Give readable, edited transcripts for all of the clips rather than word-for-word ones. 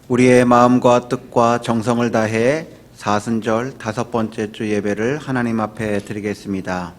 우리의 마음과 뜻과 정성을 다해 사순절 5번째 주 예배를 하나님 앞에 드리겠습니다.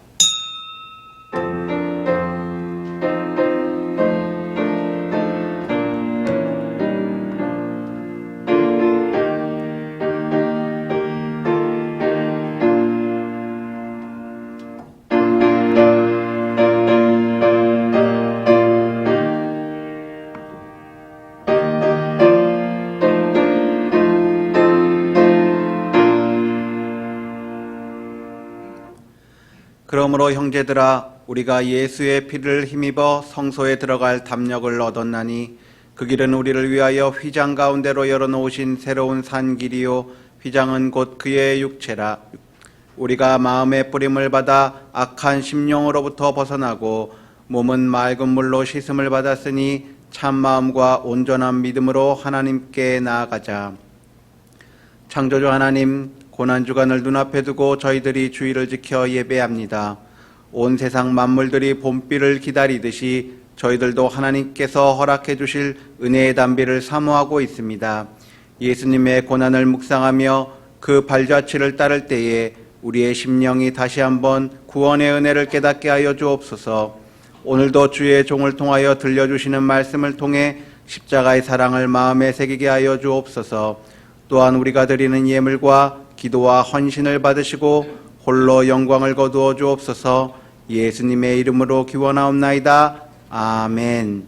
그러므로 형제들아, 우리가 예수의 피를 힘입어 성소에 들어갈 담력을 얻었나니 그 길은 우리를 위하여 휘장 가운데로 열어놓으신 새로운 산 길이요 휘장은 곧 그의 육체라. 우리가 마음의 뿌림을 받아 악한 심령으로부터 벗어나고 몸은 맑은 물로 씻음을 받았으니 참 마음과 온전한 믿음으로 하나님께 나아가자. 창조주 하나님, 고난주간을 눈앞에 두고 저희들이 주의를 지켜 예배합니다. 온 세상 만물들이 봄비를 기다리듯이 저희들도 하나님께서 허락해 주실 은혜의 단비를 사모하고 있습니다. 예수님의 고난을 묵상하며 그 발자취를 따를 때에 우리의 심령이 다시 한번 구원의 은혜를 깨닫게 하여 주옵소서. 오늘도 주의 종을 통하여 들려주시는 말씀을 통해 십자가의 사랑을 마음에 새기게 하여 주옵소서. 또한 우리가 드리는 예물과 기도와 헌신을 받으시고 홀로 영광을 거두어 주옵소서. 예수님의 이름으로 기원하옵나이다. 아멘.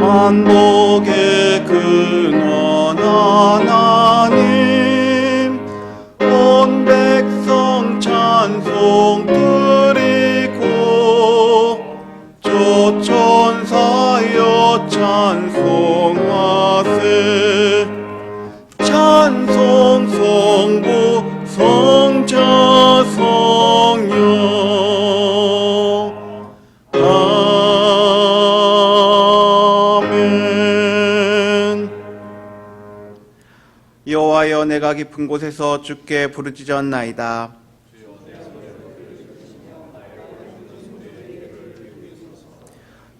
만복의 근원 하나님, 온 백성 찬송 드리고 조천사여 찬송하세. 찬송 성부 성자 성령. 여호와여, 내가 깊은 곳에서 주께 부르짖었나이다.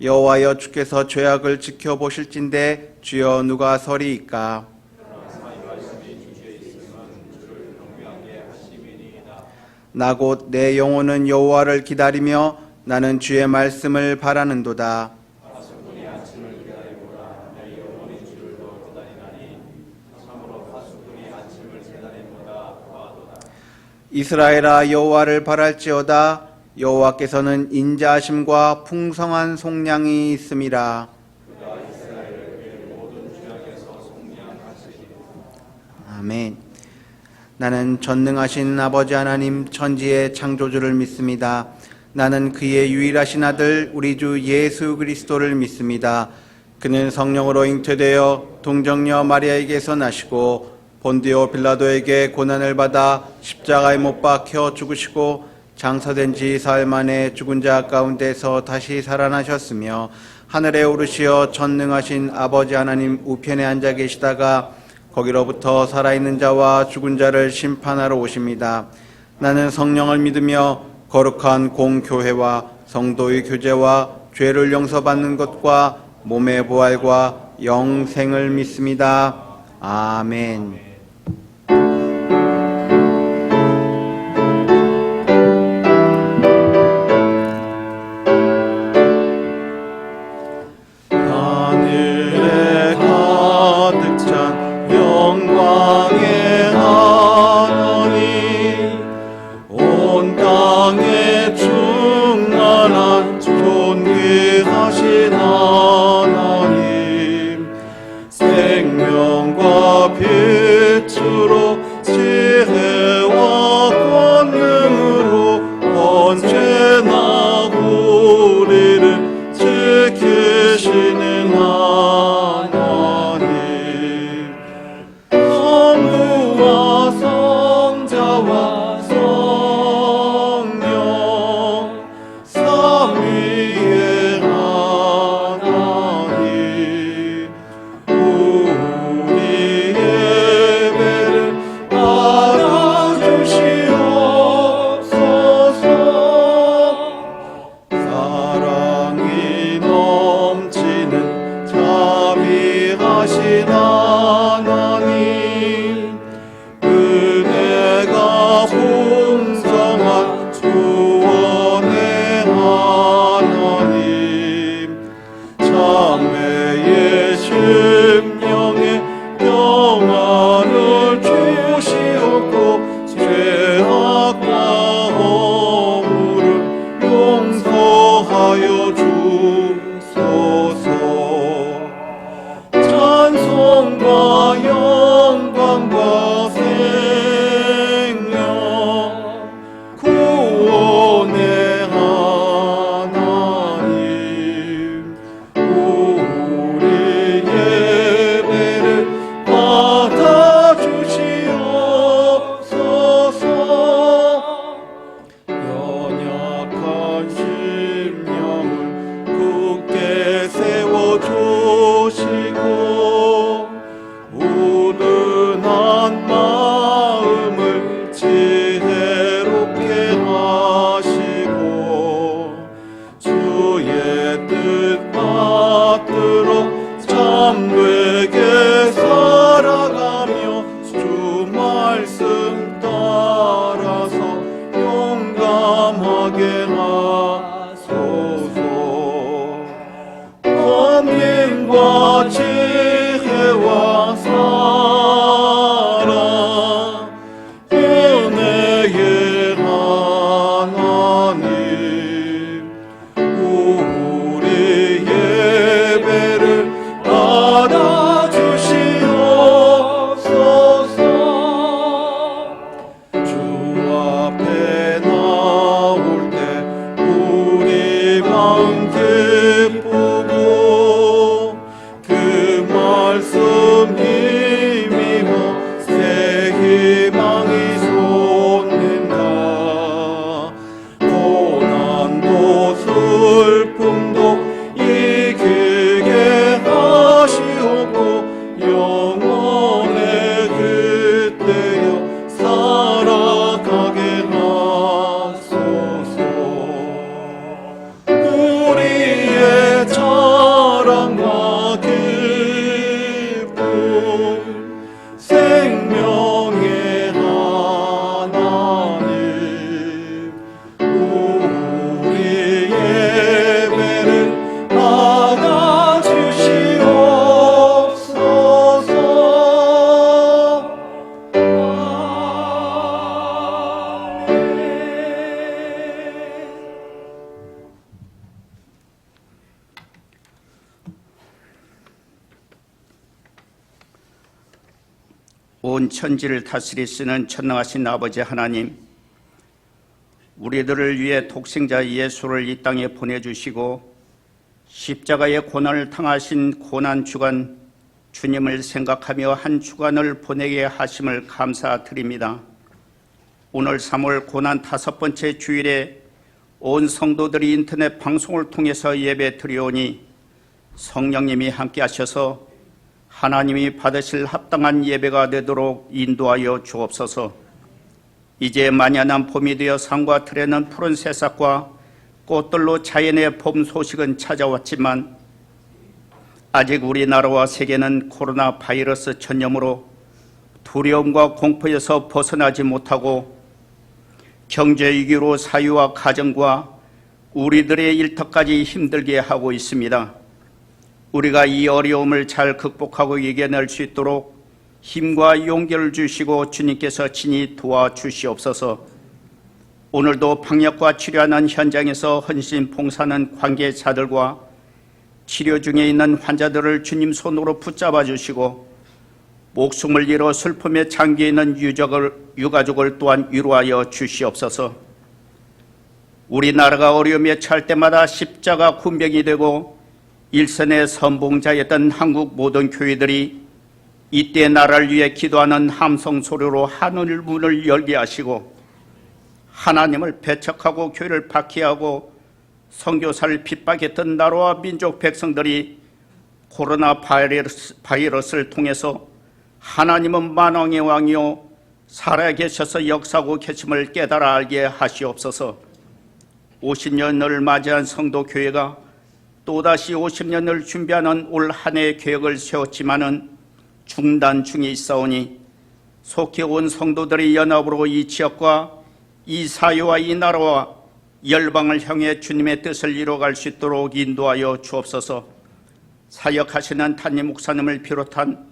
여호와여, 주께서 죄악을 지켜보실진데 주여 누가 서리이까. 나 곧 내 영혼은 여호와를 기다리며 나는 주의 말씀을 바라는도다. 이스라엘아, 여호와를 바랄지어다. 여호와께서는 인자하심과 풍성한 속량이 있음이라. 아멘. 나는 전능하신 아버지 하나님 천지의 창조주를 믿습니다. 나는 그의 유일하신 아들 우리 주 예수 그리스도를 믿습니다. 그는 성령으로 잉태되어 동정녀 마리아에게서 나시고 본디오 빌라도에게 고난을 받아 십자가에 못 박혀 죽으시고 장사된 지 사흘 만에 죽은 자 가운데서 다시 살아나셨으며 하늘에 오르시어 전능하신 아버지 하나님 우편에 앉아 계시다가 거기로부터 살아있는 자와 죽은 자를 심판하러 오십니다. 나는 성령을 믿으며 거룩한 공교회와 성도의 교제와 죄를 용서받는 것과 몸의 부활과 영생을 믿습니다. 아멘. 하늘에 가득 찬 영광의 하나님, 온 땅에 충만한 존귀하신 하나님, 생명과 빛으로 지혜와 권능으로 언제나 우리를 지키시는 하나님, 성부와 성자와 성령 삼위의 하나님, 우리의 생명의 하나님 우리 예배를 받아주시옵소서. 온 천지를 다스리시는 전능하신 아버지 하나님, 우리들을 위해 독생자 예수를 이 땅에 보내주시고 십자가의 고난을 당하신 고난주간 주님을 생각하며 한 주간을 보내게 하심을 감사드립니다. 오늘 3월 고난 5번째 주일에 온 성도들이 인터넷 방송을 통해서 예배 드리오니 성령님이 함께 하셔서 하나님이 받으실 합당한 예배가 되도록 인도하여 주옵소서. 이제 만연한 봄이 되어 산과 들에는 푸른 새싹과 꽃들로 자연의 봄 소식은 찾아왔지만 아직 우리나라와 세계는 코로나 바이러스 전염으로 두려움과 공포에서 벗어나지 못하고 경제 위기로 사유와 가정과 우리들의 일터까지 힘들게 하고 있습니다. 우리가 이 어려움을 잘 극복하고 이겨낼 수 있도록 힘과 용기를 주시고 주님께서 친히 도와주시옵소서. 오늘도 방역과 치료하는 현장에서 헌신 봉사하는 관계자들과 치료 중에 있는 환자들을 주님 손으로 붙잡아 주시고 목숨을 잃어 슬픔에 잠겨 있는 유가족을 또한 위로하여 주시옵소서. 우리나라가 어려움에 처할 때마다 십자가 군병이 되고 일선의 선봉자였던 한국 모든 교회들이 이때 나라를 위해 기도하는 함성 소리로 하늘 문을 열게 하시고 하나님을 배척하고 교회를 박해하고 선교사를 핍박했던 나라와 민족 백성들이 코로나 바이러스를 통해서 하나님은 만왕의 왕이요 살아계셔서 역사하고 계심을 깨달아 알게 하시옵소서. 50년을 맞이한 성도교회가 또다시 50년을 준비하는 올 한 해의 계획을 세웠지만은 중단 중에 있사오니 속히 온 성도들의 연합으로 이 지역과 이 사회와 이 나라와 열방을 향해 주님의 뜻을 이뤄갈 수 있도록 인도하여 주옵소서. 사역하시는 담임 목사님을 비롯한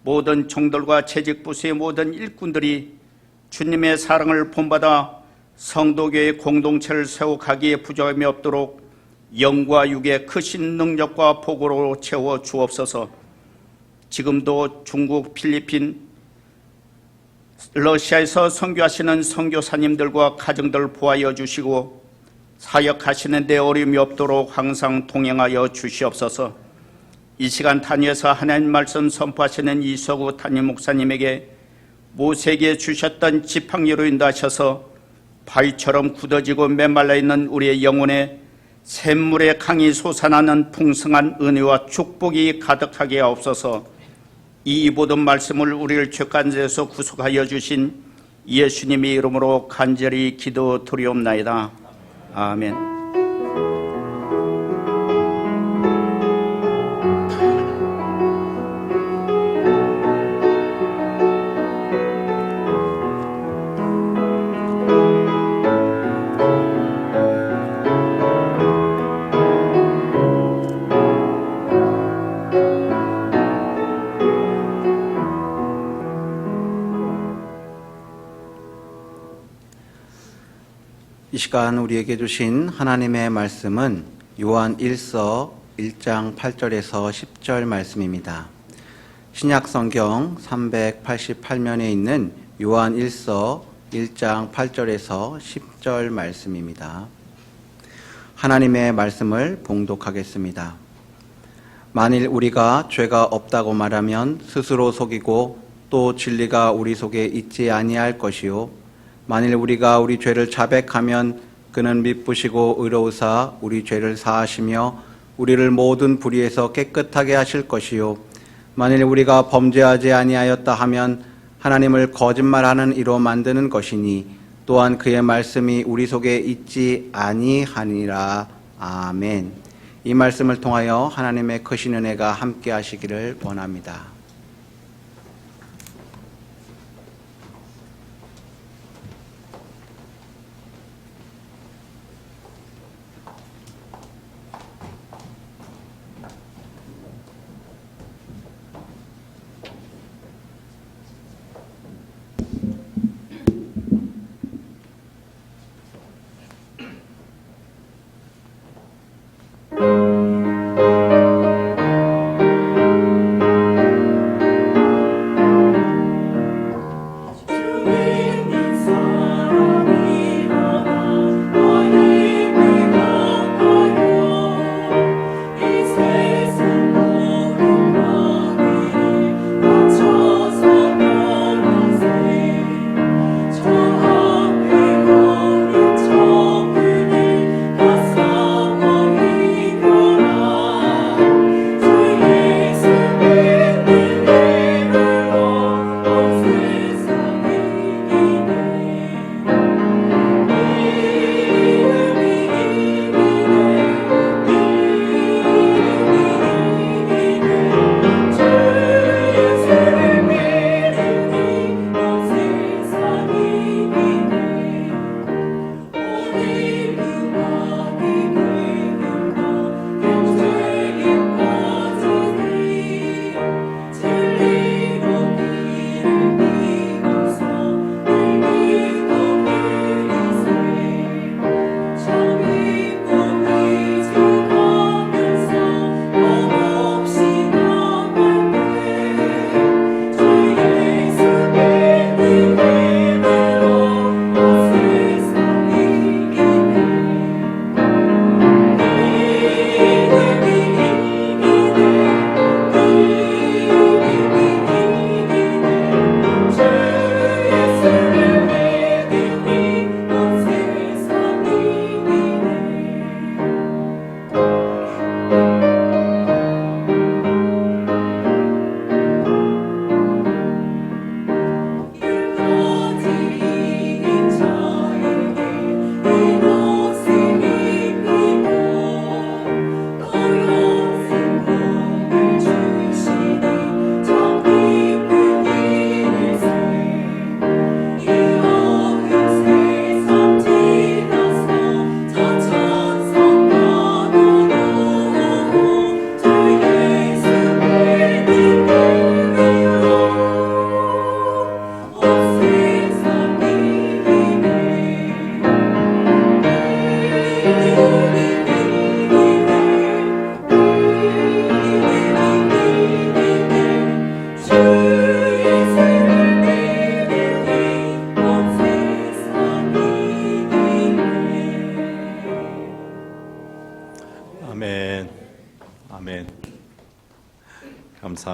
모든 종들과 재직부서의 모든 일꾼들이 주님의 사랑을 본받아 성도교의 공동체를 세워가기에 부족함이 없도록 영과 육의 크신 능력과 복으로 채워 주옵소서. 지금도 중국, 필리핀, 러시아에서 선교하시는 선교사님들과 가정들 보호하여 주시고 사역하시는 데 어려움이 없도록 항상 동행하여 주시옵소서. 이 시간 단위에서 하나님 말씀 선포하시는 이서구 담임 목사님에게 모세에게 주셨던 지팡이로 인도하셔서 바위처럼 굳어지고 메말라 있는 우리의 영혼에 샘물의 강이 솟아나는 풍성한 은혜와 축복이 가득하게 하옵소서. 이 모든 말씀을 우리를 죄간에서 구속하여 주신 예수님의 이름으로 간절히 기도드리옵나이다. 아멘. 이 시간 우리에게 주신 하나님의 말씀은 요한 1서 1장 8절에서 10절 말씀입니다. 신약 성경 388면에 있는 요한 1서 1장 8절에서 10절 말씀입니다. 하나님의 말씀을 봉독하겠습니다. 만일 우리가 죄가 없다고 말하면 스스로 속이고 또 진리가 우리 속에 있지 아니할 것이요 만일 우리가 우리 죄를 자백하면 그는 미쁘시고 의로우사 우리 죄를 사하시며 우리를 모든 불의에서 깨끗하게 하실 것이요 만일 우리가 범죄하지 아니하였다 하면 하나님을 거짓말하는 이로 만드는 것이니 또한 그의 말씀이 우리 속에 있지 아니하니라. 아멘. 이 말씀을 통하여 하나님의 크신 은혜가 함께 하시기를 원합니다.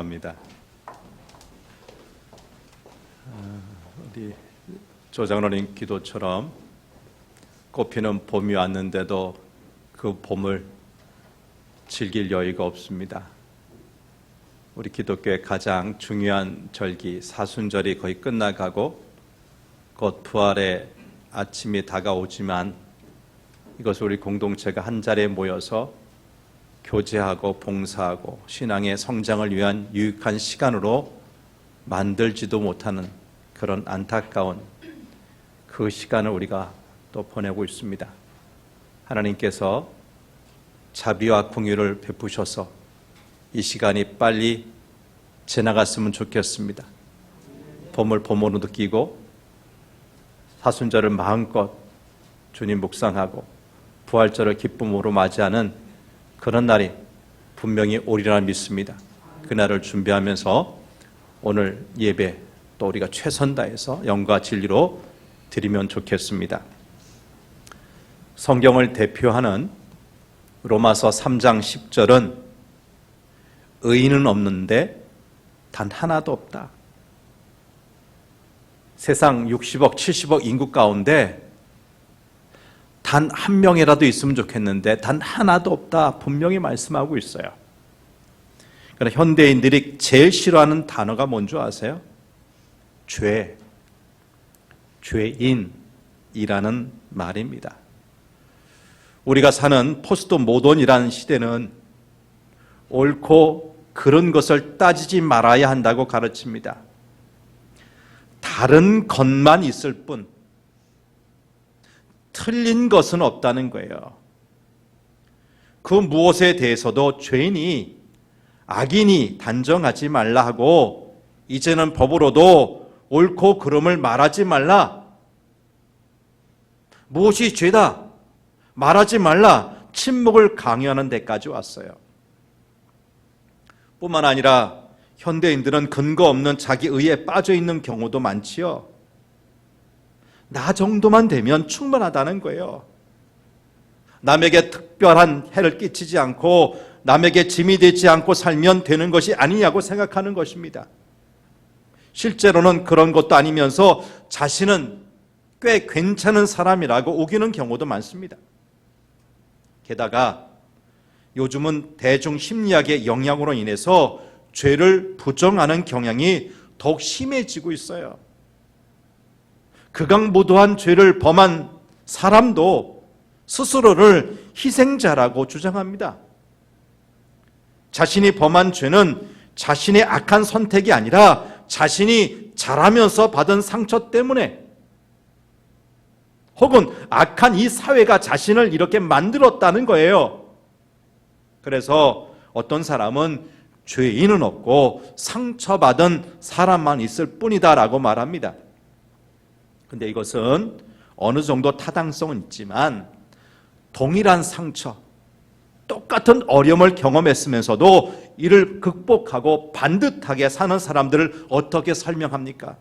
기도합니다. 우리 조장로님 기도처럼 꽃피는 봄이 왔는데도 그 봄을 즐길 여유가 없습니다. 우리 기독교의 가장 중요한 절기 사순절이 거의 끝나가고 곧 부활의 아침이 다가오지만 이것을 우리 공동체가 한 자리에 모여서 교제하고 봉사하고 신앙의 성장을 위한 유익한 시간으로 만들지도 못하는 그런 안타까운 그 시간을 우리가 또 보내고 있습니다. 하나님께서 자비와 긍휼을 베푸셔서 이 시간이 빨리 지나갔으면 좋겠습니다. 봄을 봄으로 느끼고 사순절을 마음껏 주님 묵상하고 부활절을 기쁨으로 맞이하는 그런 날이 분명히 오리라 믿습니다. 그날을 준비하면서 오늘 예배 또 우리가 최선 다해서 영과 진리로 드리면 좋겠습니다. 성경을 대표하는 로마서 3장 10절은 의인은 없는데 단 하나도 없다. 세상 60억, 70억 인구 가운데 단 한 명이라도 있으면 좋겠는데 단 하나도 없다. 분명히 말씀하고 있어요. 그러나 현대인들이 제일 싫어하는 단어가 뭔지 아세요? 죄, 죄인이라는 말입니다. 우리가 사는 포스트 모던이라는 시대는 옳고 그른 것을 따지지 말아야 한다고 가르칩니다. 다른 것만 있을 뿐 틀린 것은 없다는 거예요. 그 무엇에 대해서도 죄인이 악인이 단정하지 말라 하고 이제는 법으로도 옳고 그름을 말하지 말라. 무엇이 죄다 말하지 말라. 침묵을 강요하는 데까지 왔어요. 뿐만 아니라 현대인들은 근거 없는 자기 의에 빠져 있는 경우도 많지요. 나 정도만 되면 충분하다는 거예요. 남에게 특별한 해를 끼치지 않고 남에게 짐이 되지 않고 살면 되는 것이 아니냐고 생각하는 것입니다. 실제로는 그런 것도 아니면서 자신은 꽤 괜찮은 사람이라고 우기는 경우도 많습니다. 게다가 요즘은 대중 심리학의 영향으로 인해서 죄를 부정하는 경향이 더욱 심해지고 있어요. 극악무도한 죄를 범한 사람도 스스로를 희생자라고 주장합니다. 자신이 범한 죄는 자신의 악한 선택이 아니라 자신이 자라면서 받은 상처 때문에 혹은 악한 이 사회가 자신을 이렇게 만들었다는 거예요. 그래서 어떤 사람은 죄인은 없고 상처받은 사람만 있을 뿐이다라고 말합니다. 근데 이것은 어느 정도 타당성은 있지만 동일한 상처, 똑같은 어려움을 경험했으면서도 이를 극복하고 반듯하게 사는 사람들을 어떻게 설명합니까?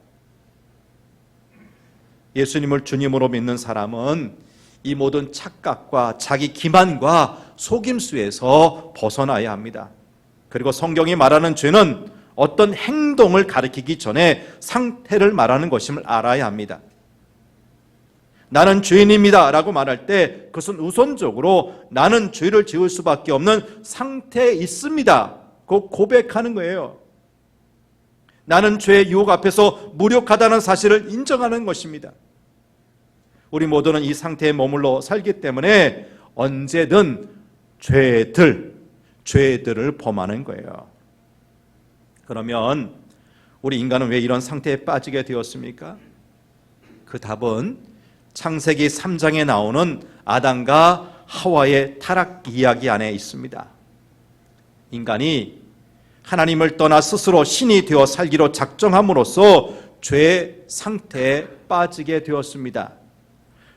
예수님을 주님으로 믿는 사람은 이 모든 착각과 자기 기만과 속임수에서 벗어나야 합니다. 그리고 성경이 말하는 죄는 어떤 행동을 가리키기 전에 상태를 말하는 것임을 알아야 합니다. 나는 죄인입니다 라고 말할 때 그것은 우선적으로 나는 죄를 지을 수밖에 없는 상태에 있습니다 고 고백하는 거예요. 나는 죄의 유혹 앞에서 무력하다는 사실을 인정하는 것입니다. 우리 모두는 이 상태에 머물러 살기 때문에 언제든 죄들을 범하는 거예요. 그러면 우리 인간은 왜 이런 상태에 빠지게 되었습니까? 그 답은 창세기 3장에 나오는 아담과 하와의 타락 이야기 안에 있습니다. 인간이 하나님을 떠나 스스로 신이 되어 살기로 작정함으로써 죄의 상태에 빠지게 되었습니다.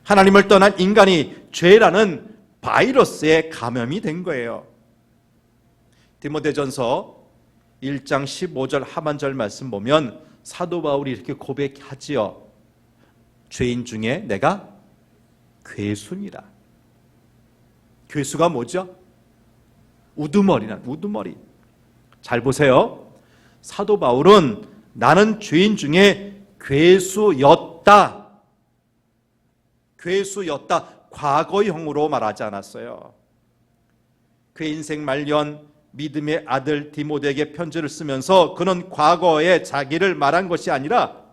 하나님을 떠난 인간이 죄라는 바이러스에 감염이 된 거예요. 디모데전서 1장 15절 하반절 말씀 보면 사도 바울이 이렇게 고백하지요. 죄인 중에 내가 괴수니라. 괴수가 뭐죠? 우두머리란 우두머리. 잘 보세요. 사도 바울은 나는 죄인 중에 괴수였다. 괴수였다. 과거형으로 말하지 않았어요. 그의 인생 말년 믿음의 아들 디모데에게 편지를 쓰면서 그는 과거에 자기를 말한 것이 아니라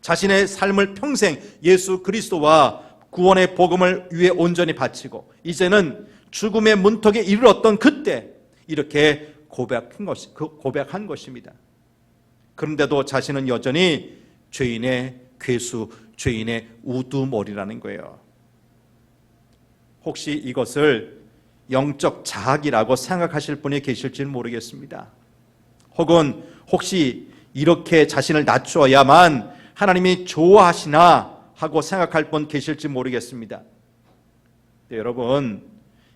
자신의 삶을 평생 예수 그리스도와 구원의 복음을 위해 온전히 바치고 이제는 죽음의 문턱에 이르렀던 그때 이렇게 고백한 것입니다. 그런데도 자신은 여전히 죄인의 괴수, 죄인의 우두머리라는 거예요. 혹시 이것을 영적 자학이라고 생각하실 분이 계실지 모르겠습니다. 혹은 혹시 이렇게 자신을 낮추어야만 하나님이 좋아하시나 하고 생각할 분 계실지 모르겠습니다. 네, 여러분,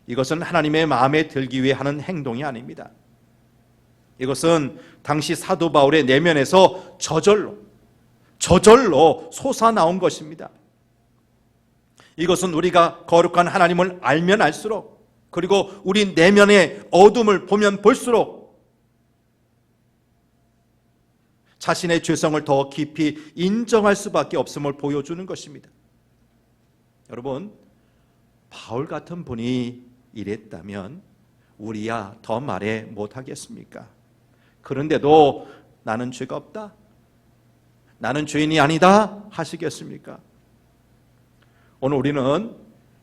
이것은 하나님의 마음에 들기 위해 하는 행동이 아닙니다. 이것은 당시 사도 바울의 내면에서 저절로 솟아나온 것입니다. 이것은 우리가 거룩한 하나님을 알면 알수록, 그리고 우리 내면의 어둠을 보면 볼수록 자신의 죄성을 더 깊이 인정할 수밖에 없음을 보여주는 것입니다. 여러분, 바울 같은 분이 이랬다면 우리야 더 말해 못하겠습니까? 그런데도 나는 죄가 없다, 나는 죄인이 아니다 하시겠습니까? 오늘 우리는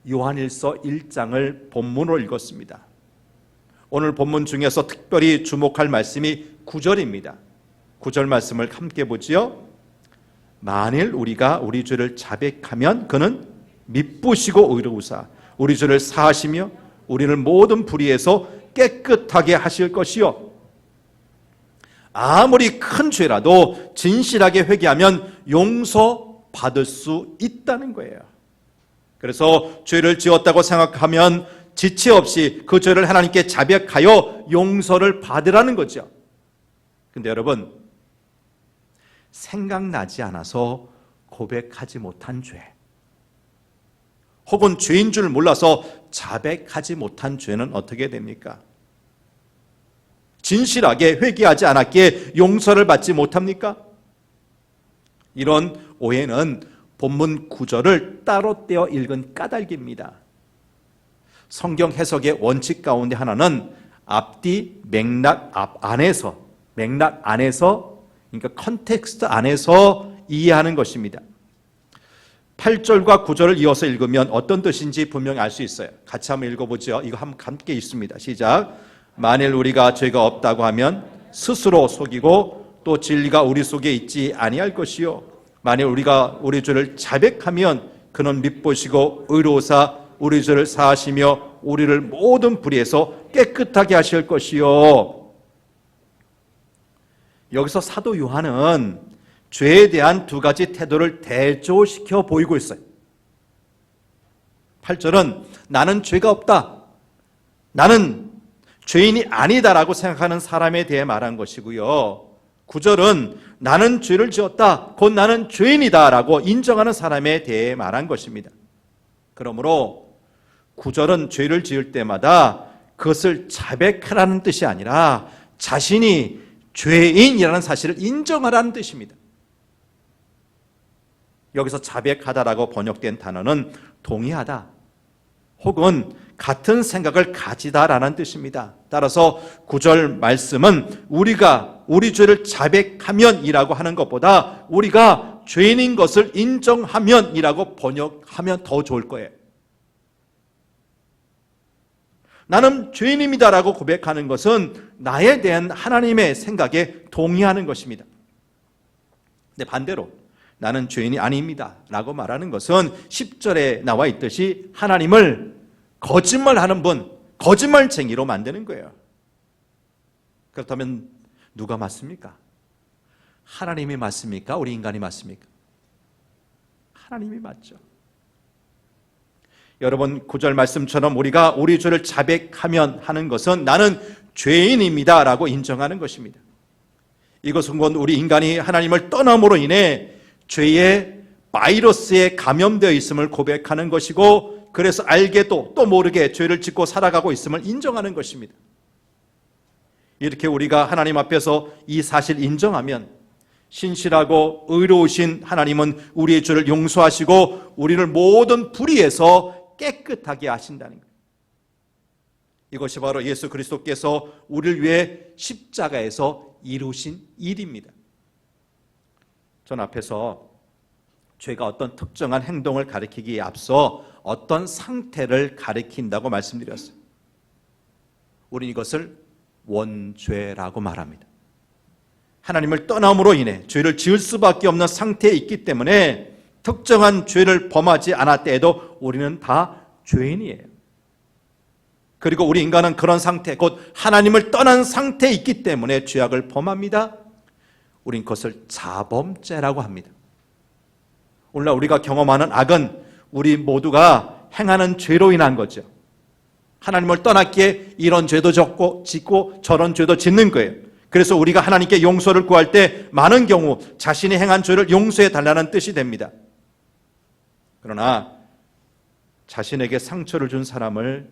요한일서 1장을 본문으로 읽었습니다. 오늘 본문 중에서 특별히 주목할 말씀이 9절입니다. 9절 말씀을 함께 보지요. 만일 우리가 우리 죄를 자백하면 그는 미쁘시고 의로우사 우리 죄를 사하시며 우리를 모든 불의에서 깨끗하게 하실 것이요, 아무리 큰 죄라도 진실하게 회개하면 용서받을 수 있다는 거예요. 그래서 죄를 지었다고 생각하면 지체 없이 그 죄를 하나님께 자백하여 용서를 받으라는 거죠. 근데 여러분, 생각나지 않아서 고백하지 못한 죄, 혹은 죄인 줄 몰라서 자백하지 못한 죄는 어떻게 됩니까? 진실하게 회개하지 않았기에 용서를 받지 못합니까? 이런 오해는 본문 9절을 따로 떼어 읽은 까닭입니다. 성경 해석의 원칙 가운데 하나는 앞뒤 맥락 안에서, 그러니까 컨텍스트 안에서 이해하는 것입니다. 8절과 9절을 이어서 읽으면 어떤 뜻인지 분명히 알 수 있어요. 같이 한번 읽어보죠. 이거 함께 읽습니다. 시작. 만일 우리가 죄가 없다고 하면 스스로 속이고 또 진리가 우리 속에 있지 아니할 것이요, 만일 우리가 우리 죄를 자백하면 그는 미쁘시고 의로우사 우리 죄를 사하시며 우리를 모든 불의에서 깨끗하게 하실 것이요. 여기서 사도 요한은 죄에 대한 두 가지 태도를 대조시켜 보이고 있어요. 8절은 나는 죄가 없다, 나는 죄인이 아니다라고 생각하는 사람에 대해 말한 것이고요. 9절은 나는 죄를 지었다, 곧 나는 죄인이다 라고 인정하는 사람에 대해 말한 것입니다. 그러므로 9절은 죄를 지을 때마다 그것을 자백하라는 뜻이 아니라 자신이 죄인이라는 사실을 인정하라는 뜻입니다. 여기서 자백하다라고 번역된 단어는 동의하다 혹은 같은 생각을 가지다라는 뜻입니다. 따라서 9절 말씀은 우리가 우리 죄를 자백하면이라고 하는 것보다 우리가 죄인인 것을 인정하면이라고 번역하면 더 좋을 거예요. 나는 죄인입니다라고 고백하는 것은 나에 대한 하나님의 생각에 동의하는 것입니다. 근데 반대로 나는 죄인이 아닙니다 라고 말하는 것은 10절에 나와 있듯이 하나님을 거짓말하는 분, 거짓말쟁이로 만드는 거예요. 그렇다면 누가 맞습니까? 하나님이 맞습니까? 우리 인간이 맞습니까? 하나님이 맞죠. 여러분, 9절 말씀처럼 우리가 우리 죄를 자백하면 하는 것은 나는 죄인입니다 라고 인정하는 것입니다. 이것은 곧 우리 인간이 하나님을 떠남으로 인해 죄의 바이러스에 감염되어 있음을 고백하는 것이고, 그래서 알게도 또 모르게 죄를 짓고 살아가고 있음을 인정하는 것입니다. 이렇게 우리가 하나님 앞에서 이 사실 인정하면 신실하고 의로우신 하나님은 우리의 죄를 용서하시고 우리를 모든 불의에서 깨끗하게 하신다는 거예요. 이것이 바로 예수 그리스도께서 우리를 위해 십자가에서 이루신 일입니다. 전 앞에서 죄가 어떤 특정한 행동을 가리키기에 앞서 어떤 상태를 가리킨다고 말씀드렸어요. 우리는 이것을 원죄라고 말합니다. 하나님을 떠남으로 인해 죄를 지을 수밖에 없는 상태에 있기 때문에 특정한 죄를 범하지 않았더라도 우리는 다 죄인이에요. 그리고 우리 인간은 그런 상태, 곧 하나님을 떠난 상태에 있기 때문에 죄악을 범합니다. 우린 그것을 자범죄라고 합니다. 오늘날 우리가 경험하는 악은 우리 모두가 행하는 죄로 인한 거죠. 하나님을 떠났기에 이런 죄도 짓고 저런 죄도 짓는 거예요. 그래서 우리가 하나님께 용서를 구할 때 많은 경우 자신이 행한 죄를 용서해 달라는 뜻이 됩니다. 그러나 자신에게 상처를 준 사람을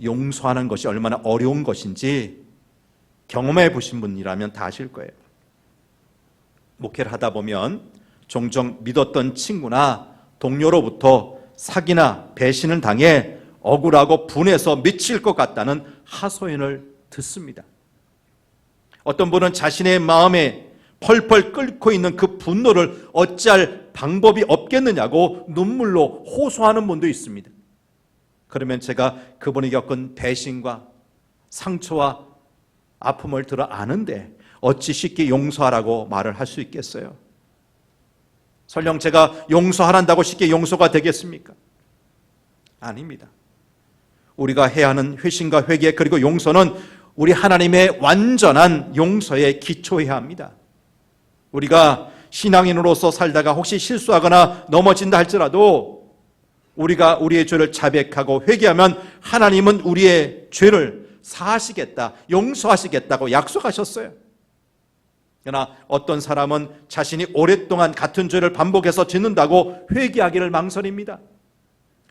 용서하는 것이 얼마나 어려운 것인지 경험해 보신 분이라면 다 아실 거예요. 목회를 하다 보면 종종 믿었던 친구나 동료로부터 사기나 배신을 당해 억울하고 분해서 미칠 것 같다는 하소연을 듣습니다. 어떤 분은 자신의 마음에 펄펄 끓고 있는 그 분노를 어찌할 방법이 없겠느냐고 눈물로 호소하는 분도 있습니다. 그러면 제가 그분이 겪은 배신과 상처와 아픔을 들어 아는데 어찌 쉽게 용서하라고 말을 할 수 있겠어요? 설령 제가 용서하란다고 쉽게 용서가 되겠습니까? 아닙니다. 우리가 해야 하는 회심과 회개 그리고 용서는 우리 하나님의 완전한 용서에 기초해야 합니다. 우리가 신앙인으로서 살다가 혹시 실수하거나 넘어진다 할지라도 우리가 우리의 죄를 자백하고 회개하면 하나님은 우리의 죄를 사하시겠다, 용서하시겠다고 약속하셨어요. 그러나 어떤 사람은 자신이 오랫동안 같은 죄를 반복해서 짓는다고 회개하기를 망설입니다.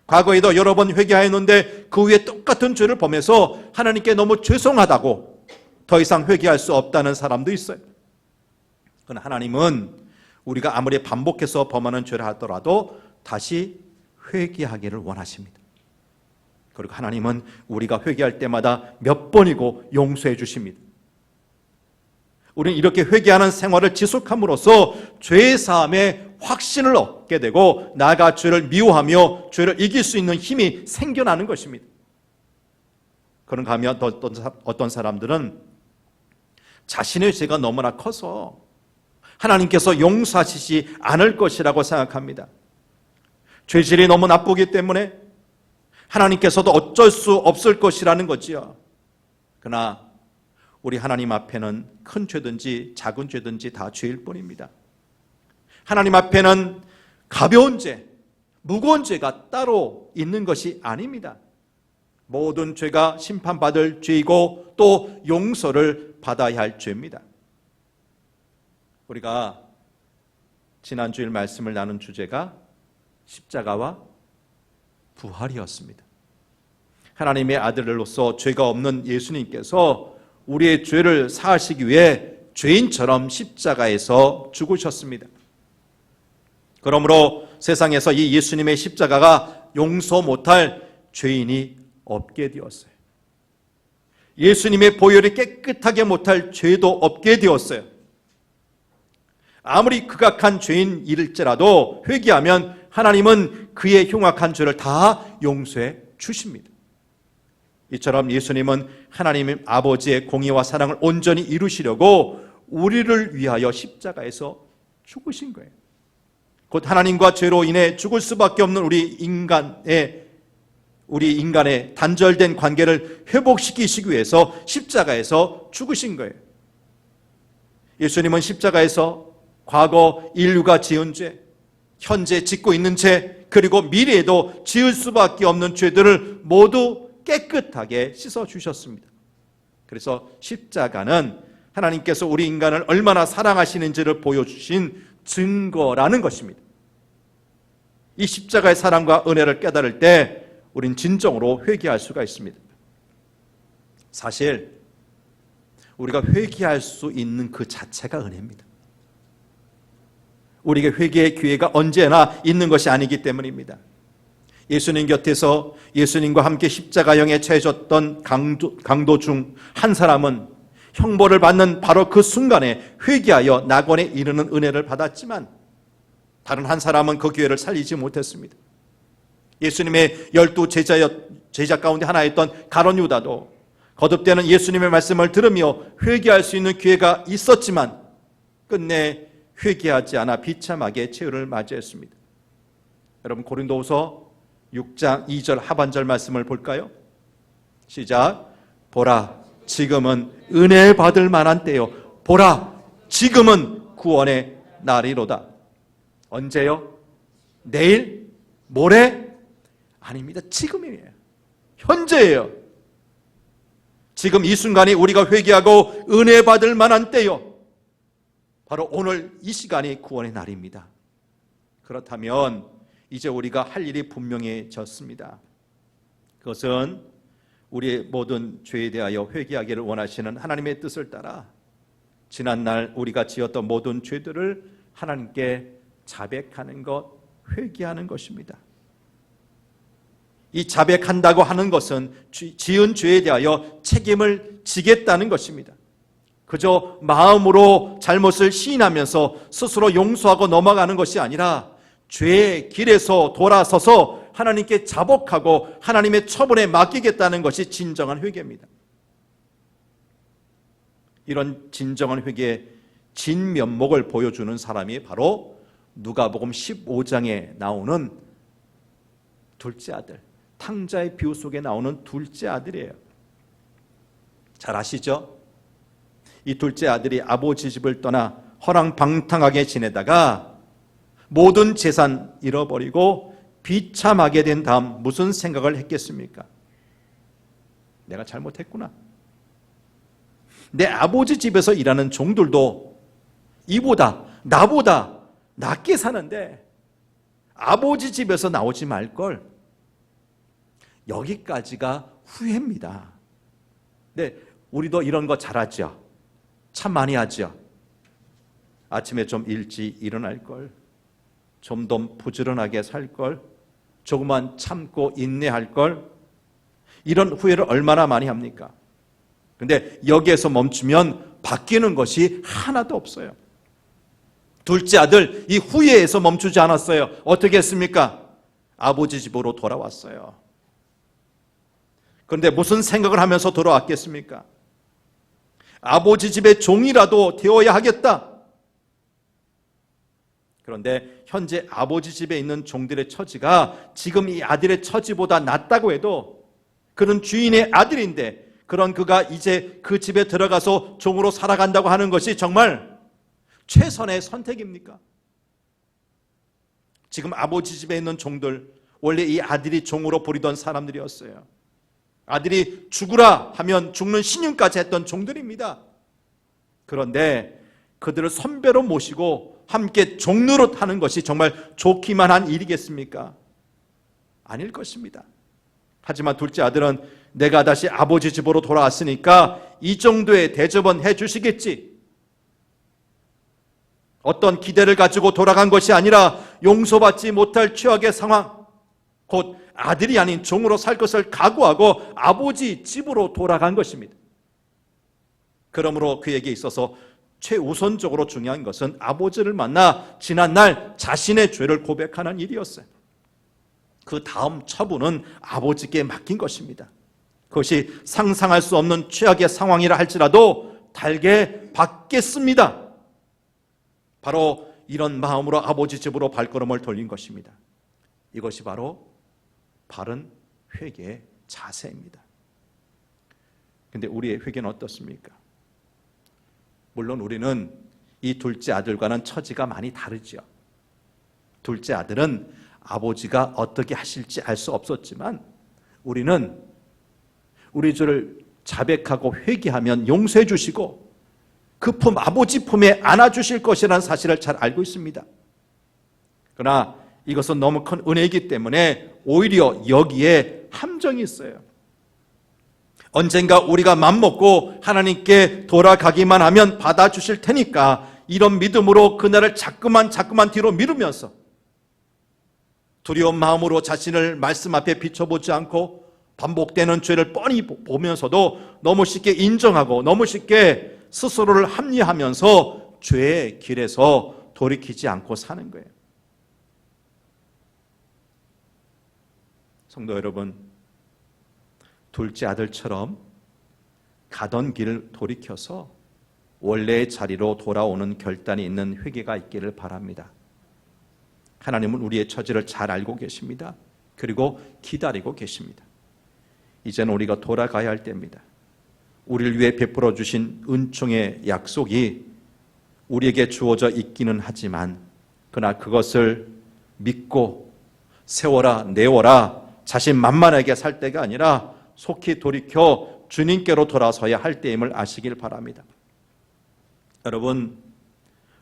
과거에도 여러 번 회개하였는데 그 후에 똑같은 죄를 범해서 하나님께 너무 죄송하다고 더 이상 회개할 수 없다는 사람도 있어요. 그러나 하나님은 우리가 아무리 반복해서 범하는 죄를 하더라도 다시 회개하기를 원하십니다. 그리고 하나님은 우리가 회개할 때마다 몇 번이고 용서해 주십니다. 우리는 이렇게 회개하는 생활을 지속함으로써 죄의 사함에 확신을 얻게 되고 나아가 죄를 미워하며 죄를 이길 수 있는 힘이 생겨나는 것입니다. 그런가 하면 어떤 사람들은 자신의 죄가 너무나 커서 하나님께서 용서하시지 않을 것이라고 생각합니다. 죄질이 너무 나쁘기 때문에 하나님께서도 어쩔 수 없을 것이라는 거지요. 그러나 우리 하나님 앞에는 큰 죄든지 작은 죄든지 다 죄일 뿐입니다. 하나님 앞에는 가벼운 죄, 무거운 죄가 따로 있는 것이 아닙니다. 모든 죄가 심판받을 죄이고 또 용서를 받아야 할 죄입니다. 우리가 지난 주일 말씀을 나눈 주제가 십자가와 부활이었습니다. 하나님의 아들로서 죄가 없는 예수님께서 우리의 죄를 사하시기 위해 죄인처럼 십자가에서 죽으셨습니다. 그러므로 세상에서 이 예수님의 십자가가 용서 못할 죄인이 없게 되었어요. 예수님의 보혈이 깨끗하게 못할 죄도 없게 되었어요. 아무리 극악한 죄인일지라도 회개하면 하나님은 그의 흉악한 죄를 다 용서해 주십니다. 이처럼 예수님은 하나님 아버지의 공의와 사랑을 온전히 이루시려고 우리를 위하여 십자가에서 죽으신 거예요. 곧 하나님과 죄로 인해 죽을 수밖에 없는 우리 인간의 단절된 관계를 회복시키시기 위해서 십자가에서 죽으신 거예요. 예수님은 십자가에서 과거 인류가 지은 죄, 현재 짓고 있는 죄, 그리고 미래에도 지을 수밖에 없는 죄들을 모두 깨끗하게 씻어주셨습니다. 그래서 십자가는 하나님께서 우리 인간을 얼마나 사랑하시는지를 보여주신 증거라는 것입니다. 이 십자가의 사랑과 은혜를 깨달을 때 우린 진정으로 회개할 수가 있습니다. 사실 우리가 회개할 수 있는 그 자체가 은혜입니다. 우리에게 회개의 기회가 언제나 있는 것이 아니기 때문입니다. 예수님 곁에서 예수님과 함께 십자가형에 처해졌던 강도 중 한 사람은 형벌을 받는 바로 그 순간에 회개하여 낙원에 이르는 은혜를 받았지만 다른 한 사람은 그 기회를 살리지 못했습니다. 예수님의 12 제자 가운데 하나였던 가룟 유다도 거듭되는 예수님의 말씀을 들으며 회개할 수 있는 기회가 있었지만 끝내 회개하지 않아 비참하게 최후를 맞이했습니다. 여러분, 고린도후서 6장 2절 하반절 말씀을 볼까요? 시작. 보라, 지금은 은혜 받을 만한 때요. 보라, 지금은 구원의 날이로다. 언제요? 내일? 모레? 아닙니다. 지금이에요. 현재예요. 지금 이 순간이 우리가 회개하고 은혜 받을 만한 때요. 바로 오늘 이 시간이 구원의 날입니다. 그렇다면 이제 우리가 할 일이 분명해졌습니다. 그것은 우리의 모든 죄에 대하여 회개하기를 원하시는 하나님의 뜻을 따라 지난날 우리가 지었던 모든 죄들을 하나님께 자백하는 것, 회개하는 것입니다. 이 자백한다고 하는 것은 지은 죄에 대하여 책임을 지겠다는 것입니다. 그저 마음으로 잘못을 시인하면서 스스로 용서하고 넘어가는 것이 아니라 죄의 길에서 돌아서서 하나님께 자복하고 하나님의 처분에 맡기겠다는 것이 진정한 회개입니다. 이런 진정한 회개의 진면목을 보여주는 사람이 바로 누가복음 15장에 나오는 둘째 아들, 탕자의 비유 속에 나오는 둘째 아들이에요. 잘 아시죠? 이 둘째 아들이 아버지 집을 떠나 허랑방탕하게 지내다가 모든 재산 잃어버리고 비참하게 된 다음 무슨 생각을 했겠습니까? 내가 잘못했구나. 내 아버지 집에서 일하는 종들도 나보다 낫게 사는데 아버지 집에서 나오지 말걸. 여기까지가 후회입니다. 네, 우리도 이런 거 잘하죠. 참 많이 하죠. 아침에 좀 일찍 일어날 걸, 좀 더 부지런하게 살 걸, 조금만 참고 인내할 걸, 이런 후회를 얼마나 많이 합니까? 근데 여기에서 멈추면 바뀌는 것이 하나도 없어요. 둘째 아들, 이 후회에서 멈추지 않았어요. 어떻게 했습니까? 아버지 집으로 돌아왔어요. 그런데 무슨 생각을 하면서 돌아왔겠습니까? 아버지 집의 종이라도 되어야 하겠다. 그런데 현재 아버지 집에 있는 종들의 처지가 지금 이 아들의 처지보다 낫다고 해도 그는 주인의 아들인데 그런 그가 이제 그 집에 들어가서 종으로 살아간다고 하는 것이 정말 최선의 선택입니까? 지금 아버지 집에 있는 종들, 원래 이 아들이 종으로 부리던 사람들이었어요. 아들이 죽으라 하면 죽는 신용까지 했던 종들입니다. 그런데 그들을 선배로 모시고 함께 종노릇 하는 것이 정말 좋기만 한 일이겠습니까? 아닐 것입니다. 하지만 둘째 아들은 내가 다시 아버지 집으로 돌아왔으니까 이 정도의 대접은 해주시겠지. 어떤 기대를 가지고 돌아간 것이 아니라 용서받지 못할 최악의 상황, 곧 아들이 아닌 종으로 살 것을 각오하고 아버지 집으로 돌아간 것입니다. 그러므로 그에게 있어서 최우선적으로 중요한 것은 아버지를 만나 지난날 자신의 죄를 고백하는 일이었어요. 그 다음 처분은 아버지께 맡긴 것입니다. 그것이 상상할 수 없는 최악의 상황이라 할지라도 달게 받겠습니다. 바로 이런 마음으로 아버지 집으로 발걸음을 돌린 것입니다. 이것이 바로 바른 회개의 자세입니다. 그런데 우리의 회개는 어떻습니까? 물론 우리는 이 둘째 아들과는 처지가 많이 다르죠. 둘째 아들은 아버지가 어떻게 하실지 알 수 없었지만 우리는 우리 죄를 자백하고 회개하면 용서해 주시고 그 품, 아버지 품에 안아주실 것이라는 사실을 잘 알고 있습니다. 그러나 이것은 너무 큰 은혜이기 때문에 오히려 여기에 함정이 있어요. 언젠가 우리가 맘먹고 하나님께 돌아가기만 하면 받아주실 테니까 이런 믿음으로 그날을 자꾸만 뒤로 미루면서 두려운 마음으로 자신을 말씀 앞에 비춰보지 않고 반복되는 죄를 뻔히 보면서도 너무 쉽게 인정하고 너무 쉽게 스스로를 합리화하면서 죄의 길에서 돌이키지 않고 사는 거예요. 성도 여러분, 둘째 아들처럼 가던 길을 돌이켜서 원래의 자리로 돌아오는 결단이 있는 회개가 있기를 바랍니다. 하나님은 우리의 처지를 잘 알고 계십니다. 그리고 기다리고 계십니다. 이제는 우리가 돌아가야 할 때입니다. 우리를 위해 베풀어 주신 은총의 약속이 우리에게 주어져 있기는 하지만 그러나 그것을 믿고 세워라 내워라 자신만만하게 살 때가 아니라 속히 돌이켜 주님께로 돌아서야 할 때임을 아시길 바랍니다. 여러분,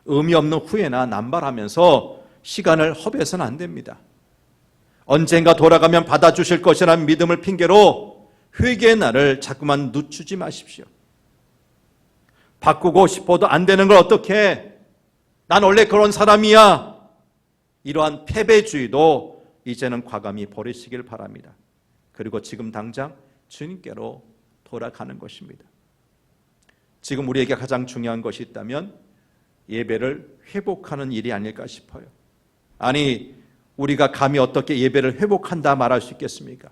의미 없는 후회나 남발하면서 시간을 허비해서는 안 됩니다. 언젠가 돌아가면 받아주실 것이라는 믿음을 핑계로 회개의 날을 자꾸만 늦추지 마십시오. 바꾸고 싶어도 안 되는 걸 어떻게 해? 난 원래 그런 사람이야. 이러한 패배주의도 이제는 과감히 버리시길 바랍니다. 그리고 지금 당장 주님께로 돌아가는 것입니다. 지금 우리에게 가장 중요한 것이 있다면 예배를 회복하는 일이 아닐까 싶어요. 아니, 우리가 감히 어떻게 예배를 회복한다 말할 수 있겠습니까?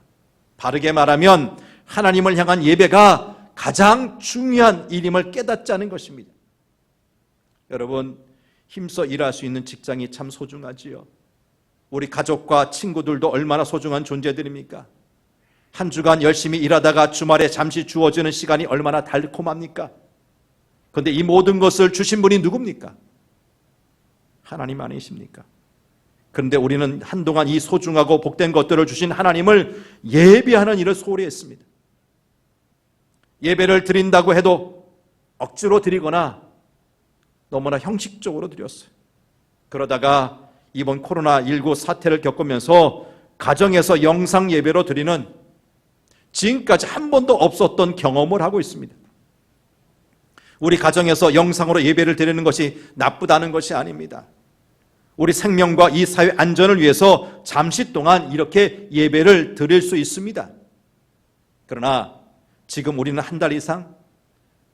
바르게 말하면 하나님을 향한 예배가 가장 중요한 일임을 깨닫자는 것입니다. 여러분, 힘써 일할 수 있는 직장이 참 소중하지요. 우리 가족과 친구들도 얼마나 소중한 존재들입니까? 한 주간 열심히 일하다가 주말에 잠시 주어지는 시간이 얼마나 달콤합니까? 그런데 이 모든 것을 주신 분이 누굽니까? 하나님 아니십니까? 그런데 우리는 한동안 이 소중하고 복된 것들을 주신 하나님을 예배하는 일을 소홀히 했습니다. 예배를 드린다고 해도 억지로 드리거나 너무나 형식적으로 드렸어요. 그러다가 이번 코로나19 사태를 겪으면서 가정에서 영상 예배로 드리는 지금까지 한 번도 없었던 경험을 하고 있습니다. 우리 가정에서 영상으로 예배를 드리는 것이 나쁘다는 것이 아닙니다. 우리 생명과 이 사회 안전을 위해서 잠시 동안 이렇게 예배를 드릴 수 있습니다. 그러나 지금 우리는 한 달 이상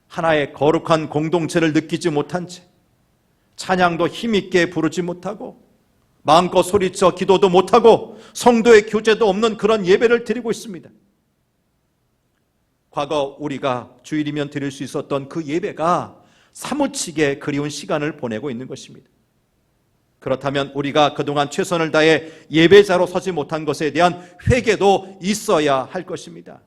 하나의 거룩한 공동체를 느끼지 못한 채 찬양도 힘있게 부르지 못하고 마음껏 소리쳐 기도도 못하고 성도의 교제도 없는 그런 예배를 드리고 있습니다. 과거 우리가 주일이면 드릴 수 있었던 그 예배가 사무치게 그리운 시간을 보내고 있는 것입니다. 그렇다면 우리가 그동안 최선을 다해 예배자로 서지 못한 것에 대한 회개도 있어야 할 것입니다.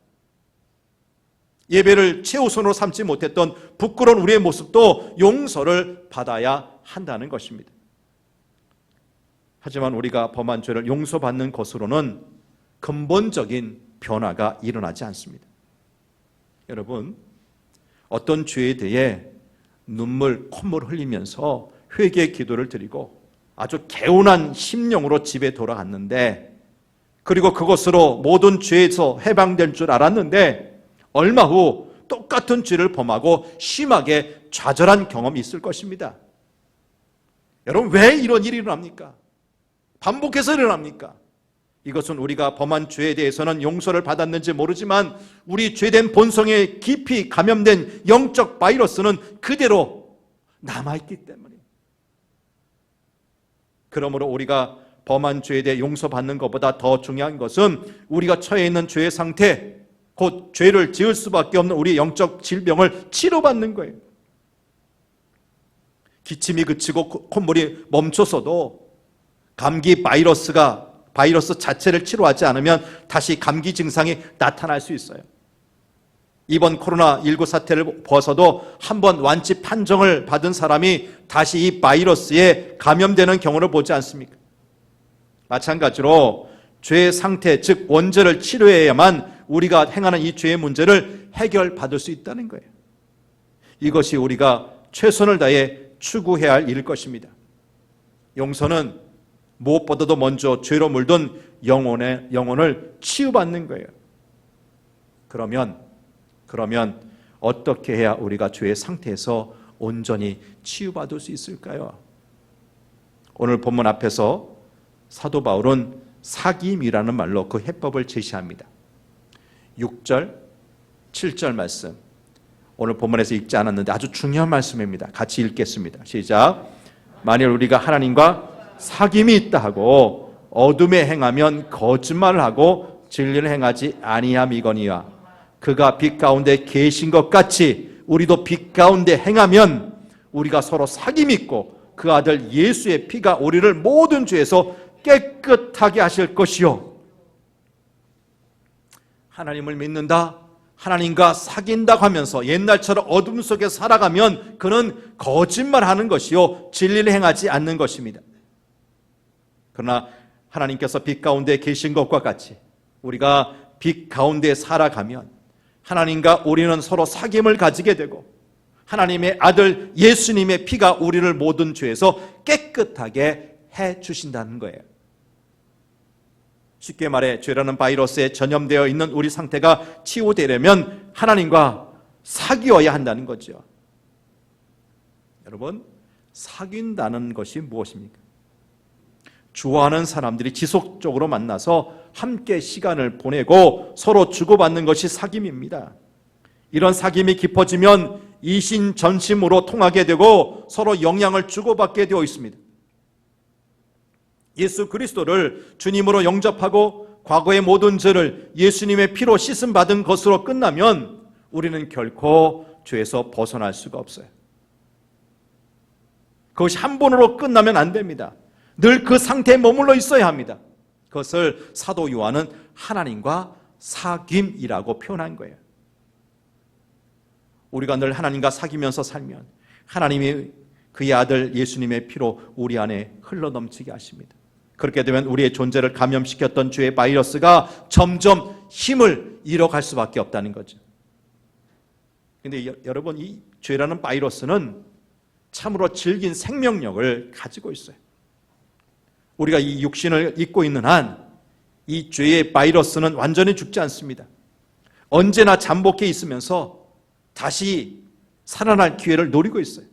예배를 최우선으로 삼지 못했던 부끄러운 우리의 모습도 용서를 받아야 한다는 것입니다. 하지만 우리가 범한 죄를 용서받는 것으로는 근본적인 변화가 일어나지 않습니다. 여러분, 어떤 죄에 대해 눈물, 콧물 흘리면서 회개의 기도를 드리고 아주 개운한 심령으로 집에 돌아갔는데, 그리고 그것으로 모든 죄에서 해방될 줄 알았는데 얼마 후 똑같은 죄를 범하고 심하게 좌절한 경험이 있을 것입니다. 여러분, 왜 이런 일이 일어납니까? 반복해서 일어납니까? 이것은 우리가 범한 죄에 대해서는 용서를 받았는지 모르지만 우리 죄된 본성에 깊이 감염된 영적 바이러스는 그대로 남아있기 때문이에요. 그러므로 우리가 범한 죄에 대해 용서받는 것보다 더 중요한 것은 우리가 처해 있는 죄의 상태, 곧 죄를 지을 수밖에 없는 우리의 영적 질병을 치료받는 거예요. 기침이 그치고 콧물이 멈춰서도 감기 바이러스 자체를 치료하지 않으면 다시 감기 증상이 나타날 수 있어요. 이번 코로나19 사태를 벗어도 한번 완치 판정을 받은 사람이 다시 이 바이러스에 감염되는 경우를 보지 않습니까? 마찬가지로 죄의 상태, 즉 원죄를 치료해야만 우리가 행하는 이 죄의 문제를 해결받을 수 있다는 거예요. 이것이 우리가 최선을 다해 추구해야 할 일일 것입니다. 용서는 무엇보다도 먼저 죄로 물든 영혼을 치유받는 거예요. 그러면 그러면 어떻게 해야 우리가 죄의 상태에서 온전히 치유받을 수 있을까요? 오늘 본문 앞에서 사도 바울은 사귐이라는 말로 그 해법을 제시합니다. 6절, 7절 말씀, 오늘 본문에서 읽지 않았는데 아주 중요한 말씀입니다. 같이 읽겠습니다. 시작. 만일 우리가 하나님과 사귐이 있다 하고 어둠에 행하면 거짓말을 하고 진리를 행하지 아니함이거니와 그가 빛 가운데 계신 것 같이 우리도 빛 가운데 행하면 우리가 서로 사귐이 있고 그 아들 예수의 피가 우리를 모든 죄에서 깨끗하게 하실 것이요. 하나님을 믿는다, 하나님과 사귄다고 하면서 옛날처럼 어둠 속에 살아가면 그는 거짓말하는 것이요 진리를 행하지 않는 것입니다. 그러나 하나님께서 빛 가운데 계신 것과 같이 우리가 빛 가운데 살아가면 하나님과 우리는 서로 사귐을 가지게 되고 하나님의 아들 예수님의 피가 우리를 모든 죄에서 깨끗하게 해주신다는 거예요. 쉽게 말해 죄라는 바이러스에 전염되어 있는 우리 상태가 치유되려면 하나님과 사귀어야 한다는 거죠. 여러분, 사귄다는 것이 무엇입니까? 좋아하는 사람들이 지속적으로 만나서 함께 시간을 보내고 서로 주고받는 것이 사귐입니다. 이런 사귐이 깊어지면 이신전심으로 통하게 되고 서로 영향을 주고받게 되어 있습니다. 예수 그리스도를 주님으로 영접하고 과거의 모든 죄를 예수님의 피로 씻음 받은 것으로 끝나면 우리는 결코 죄에서 벗어날 수가 없어요. 그것이 한 번으로 끝나면 안 됩니다. 늘 그 상태에 머물러 있어야 합니다. 그것을 사도 요한은 하나님과 사귐이라고 표현한 거예요. 우리가 늘 하나님과 사귀면서 살면 하나님이 그의 아들 예수님의 피로 우리 안에 흘러넘치게 하십니다. 그렇게 되면 우리의 존재를 감염시켰던 죄의 바이러스가 점점 힘을 잃어갈 수밖에 없다는 거죠. 그런데 여러분, 이 죄라는 바이러스는 참으로 질긴 생명력을 가지고 있어요. 우리가 이 육신을 입고 있는 한 이 죄의 바이러스는 완전히 죽지 않습니다. 언제나 잠복해 있으면서 다시 살아날 기회를 노리고 있어요.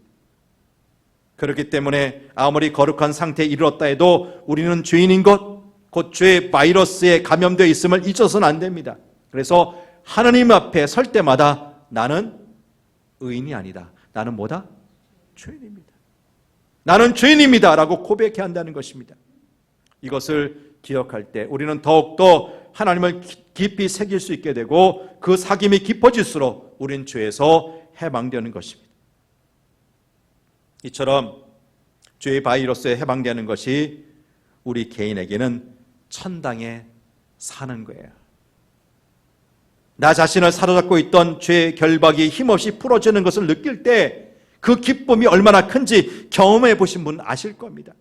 그렇기 때문에 아무리 거룩한 상태에 이르렀다 해도 우리는 죄인인 것, 곧 죄의 바이러스에 감염되어 있음을 잊어서는 안 됩니다. 그래서 하나님 앞에 설 때마다 나는 의인이 아니다. 나는 뭐다? 죄인입니다. 나는 죄인입니다 라고 고백해야 한다는 것입니다. 이것을 기억할 때 우리는 더욱더 하나님을 깊이 새길 수 있게 되고 그 사귐이 깊어질수록 우린 죄에서 해방되는 것입니다. 이처럼 죄의 바이러스에 해방되는 것이 우리 개인에게는 천당에 사는 거예요. 나 자신을 사로잡고 있던 죄의 결박이 힘없이 풀어지는 것을 느낄 때 그 기쁨이 얼마나 큰지 경험해 보신 분은 아실 겁니다.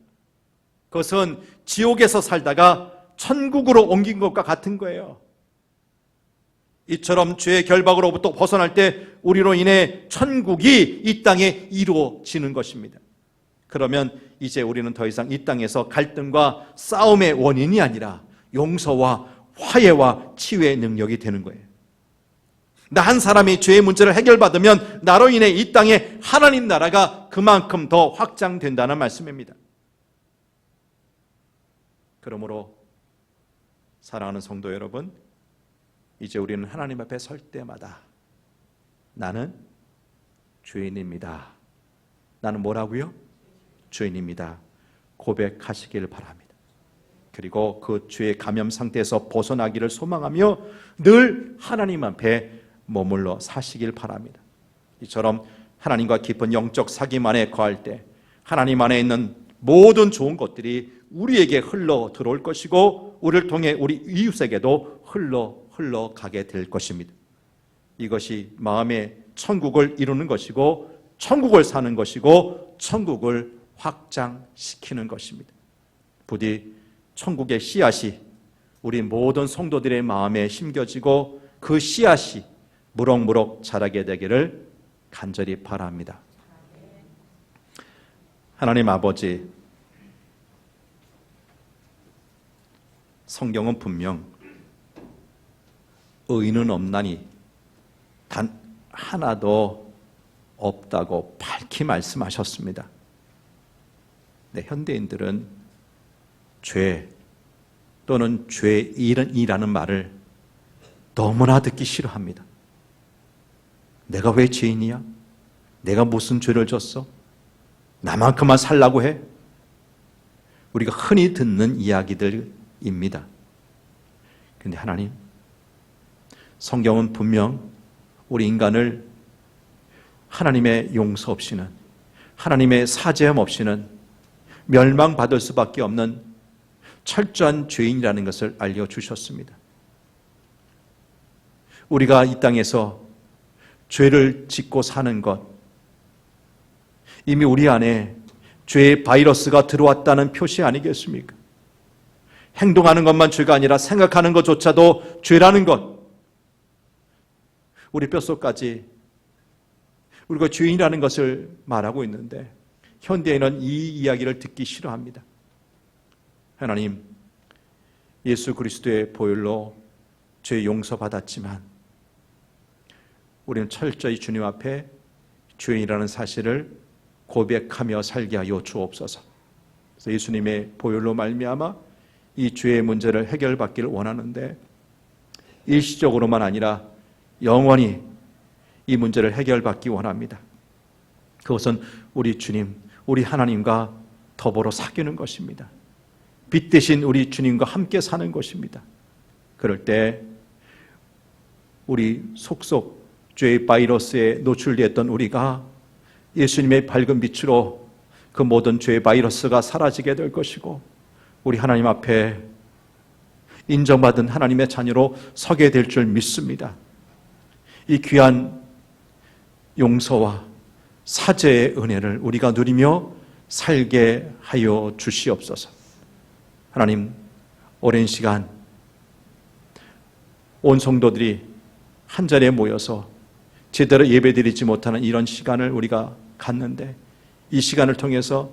그것은 지옥에서 살다가 천국으로 옮긴 것과 같은 거예요. 이처럼 죄의 결박으로부터 벗어날 때 우리로 인해 천국이 이 땅에 이루어지는 것입니다. 그러면 이제 우리는 더 이상 이 땅에서 갈등과 싸움의 원인이 아니라 용서와 화해와 치유의 능력이 되는 거예요. 나 한 사람이 죄의 문제를 해결받으면 나로 인해 이 땅에 하나님 나라가 그만큼 더 확장된다는 말씀입니다. 그러므로 사랑하는 성도 여러분, 이제 우리는 하나님 앞에 설 때마다 나는 죄인입니다. 나는 뭐라고요? 죄인입니다. 고백하시길 바랍니다. 그리고 그 죄의 감염 상태에서 벗어나기를 소망하며 늘 하나님 앞에 머물러 사시길 바랍니다. 이처럼 하나님과 깊은 영적 사귐 안에 거할 때 하나님 안에 있는 모든 좋은 것들이 우리에게 흘러 들어올 것이고 우리를 통해 우리 이웃에게도 흘러가게 될 것입니다. 이것이 마음의 천국을 이루는 것이고 천국을 사는 것이고 천국을 확장시키는 것입니다. 부디 천국의 씨앗이 우리 모든 성도들의 마음에 심겨지고 그 씨앗이 무럭무럭 자라게 되기를 간절히 바랍니다. 하나님 아버지, 성경은 분명 의인은 없나니 단 하나도 없다고 밝히 말씀하셨습니다. 네, 현대인들은 죄 또는 죄인이라는 말을 너무나 듣기 싫어합니다. 내가 왜 죄인이야? 내가 무슨 죄를 졌어? 나만큼만 살라고 해? 우리가 흔히 듣는 이야기들입니다. 그런데 하나님, 성경은 분명 우리 인간을 하나님의 용서 없이는, 하나님의 사죄함 없이는 멸망받을 수밖에 없는 철저한 죄인이라는 것을 알려주셨습니다. 우리가 이 땅에서 죄를 짓고 사는 것, 이미 우리 안에 죄의 바이러스가 들어왔다는 표시 아니겠습니까? 행동하는 것만 죄가 아니라 생각하는 것조차도 죄라는 것, 우리 뼛속까지 우리가 죄인이라는 것을 말하고 있는데 현대인은 이 이야기를 듣기 싫어합니다. 하나님, 예수 그리스도의 보혈로 죄 용서받았지만 우리는 철저히 주님 앞에 죄인이라는 사실을 고백하며 살게 하여 주옵소서. 그래서 예수님의 보혈로 말미암아 이 죄의 문제를 해결받기를 원하는데 일시적으로만 아니라 영원히 이 문제를 해결받기 원합니다. 그것은 우리 주님, 우리 하나님과 더불어 사귀는 것입니다. 빛 대신 우리 주님과 함께 사는 것입니다. 그럴 때 우리 속속 죄의 바이러스에 노출되었던 우리가 예수님의 밝은 빛으로 그 모든 죄의 바이러스가 사라지게 될 것이고 우리 하나님 앞에 인정받은 하나님의 자녀로 서게 될 줄 믿습니다. 이 귀한 용서와 사죄의 은혜를 우리가 누리며 살게 하여 주시옵소서. 하나님, 오랜 시간 온 성도들이 한자리에 모여서 제대로 예배드리지 못하는 이런 시간을 우리가 갖는데 이 시간을 통해서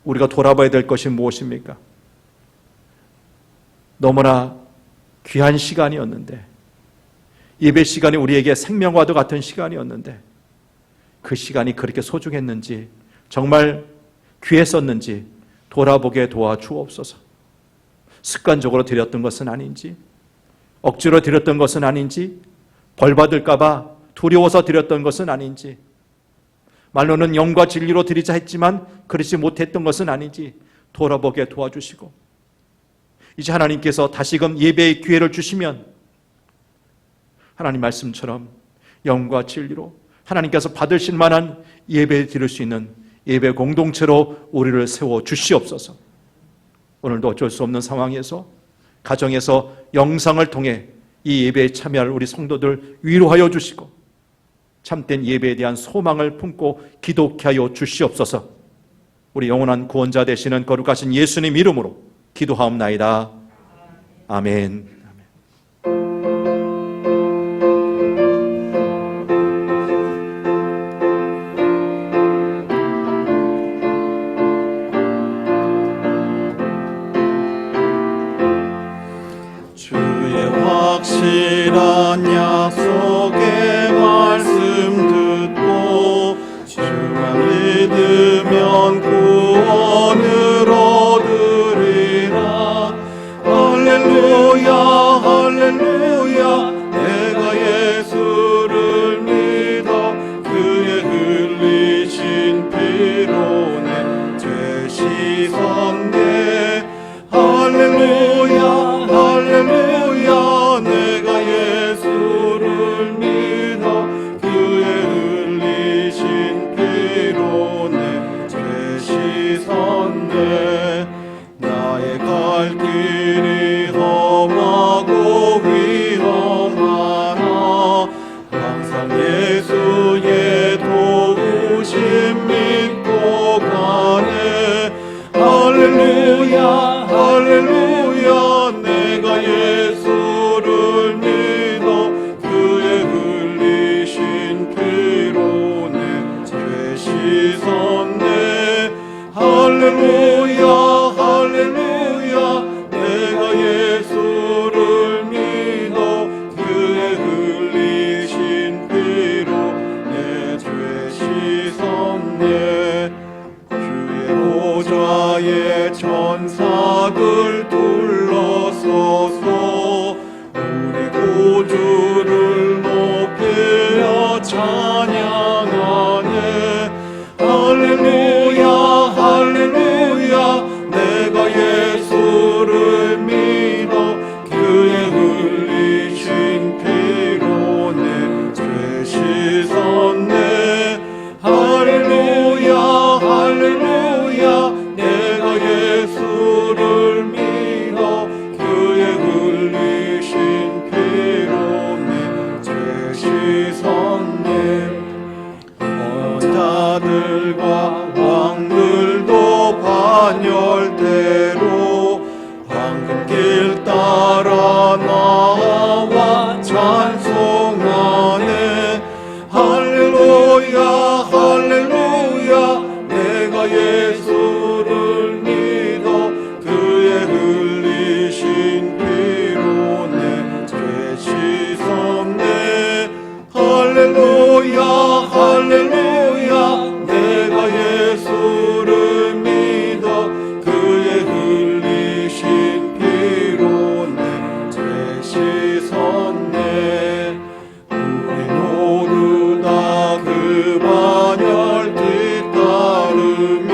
우리가 돌아봐야 될 것이 무엇입니까? 너무나 귀한 시간이었는데 예배 시간이 우리에게 생명과도 같은 시간이었는데 그 시간이 그렇게 소중했는지 정말 귀했었는지 돌아보게 도와주옵소서. 습관적으로 드렸던 것은 아닌지 억지로 드렸던 것은 아닌지 벌받을까 봐 두려워서 드렸던 것은 아닌지 말로는 영과 진리로 드리자 했지만 그렇지 못했던 것은 아닌지 돌아보게 도와주시고 이제 하나님께서 다시금 예배의 기회를 주시면 하나님 말씀처럼 영과 진리로 하나님께서 받으실 만한 예배 드릴 수 있는 예배 공동체로 우리를 세워 주시옵소서. 오늘도 어쩔 수 없는 상황에서 가정에서 영상을 통해 이 예배에 참여할 우리 성도들 위로하여 주시고 참된 예배에 대한 소망을 품고 기도케 하여 주시옵소서. 우리 영원한 구원자 되시는 거룩하신 예수님 이름으로 기도하옵나이다. 아멘. 확실한 약속의 말씀 듣고 주만 믿으면 구원을 얻으리라. 할렐루야 할렐루야 내가 예수를 믿어 그의 흘리신 피로 내 죄 씻었네. 할렐루야 할렐루야 내가 예수를 믿어 그의 흘리신 피로 내 죄 씻었네. 나의 갈 길이 험하고 위험하나 항상 예수의 도우심 믿고 가네. 할렐루야 할렐루야 내가 예수를 믿어 그의 흘리신 피로 내 죄 씻었네. 할렐루야 할렐루야 내가 예수를 믿어 그의 흘리신 피로 천사들 둘러서서 우리 구주를 높여 찬양하네. 할렐루야 할렐루야 내가 예수를 믿어 그의 흘리신 피로 내 죄 씻었네. 할렐루야 할렐루야 내가 예수를 믿어 그의 흘리신 피로 내 죄 씻었네. 원자들과 왕들도 반열대로 황금길 따라 나와 찬송하네. 할렐루야 할렐루야 내가 예수를 믿어 그의 흘리신 피로 내 죄 씻었네. 할렐루야 할렐루야 내가 예수를 믿어 그의 흘리신 피로 내 죄 씻었네. 우리 모두 다 그 반열 뒤따르며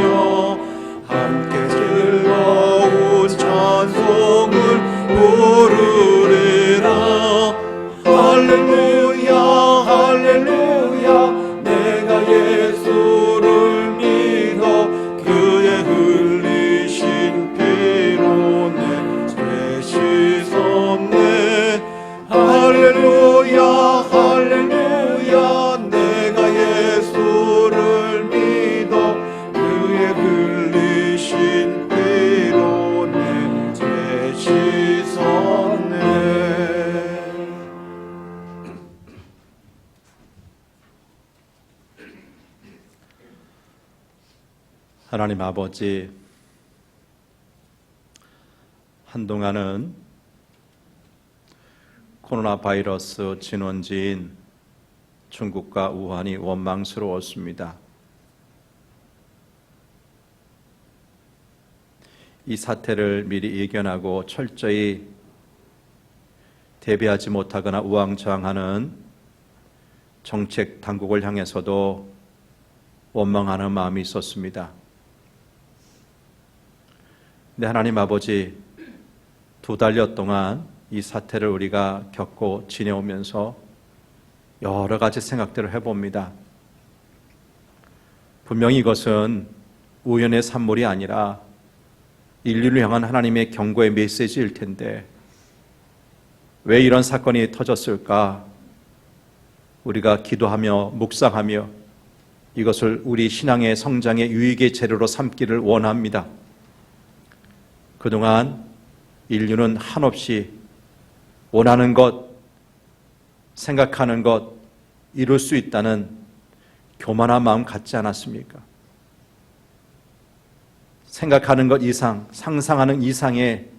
함께 즐거운 찬송을 부르리라. 할렐루야 할렐루야 내가 예수를 믿어 그의 흘리신 피로 내 죄 씻었네. 할렐루야 할렐루야 내가 예수를 믿어 그의 흘리신 피로 내 죄 씻었네. 하나님 아버지, 한동안은 코로나 바이러스 진원지인 중국과 우한이 원망스러웠습니다. 이 사태를 미리 예견하고 철저히 대비하지 못하거나 우왕좌왕하는 정책 당국을 향해서도 원망하는 마음이 있었습니다. 근데 하나님 아버지, 2달여 동안 이 사태를 우리가 겪고 지내오면서 여러 가지 생각들을 해봅니다. 분명히 이것은 우연의 산물이 아니라 인류를 향한 하나님의 경고의 메시지일 텐데 왜 이런 사건이 터졌을까? 우리가 기도하며 묵상하며 이것을 우리 신앙의 성장의 유익의 재료로 삼기를 원합니다. 그동안 인류는 한없이 원하는 것, 생각하는 것, 이룰 수 있다는 교만한 마음 갖지 않았습니까? 생각하는 것 이상, 상상하는 이상의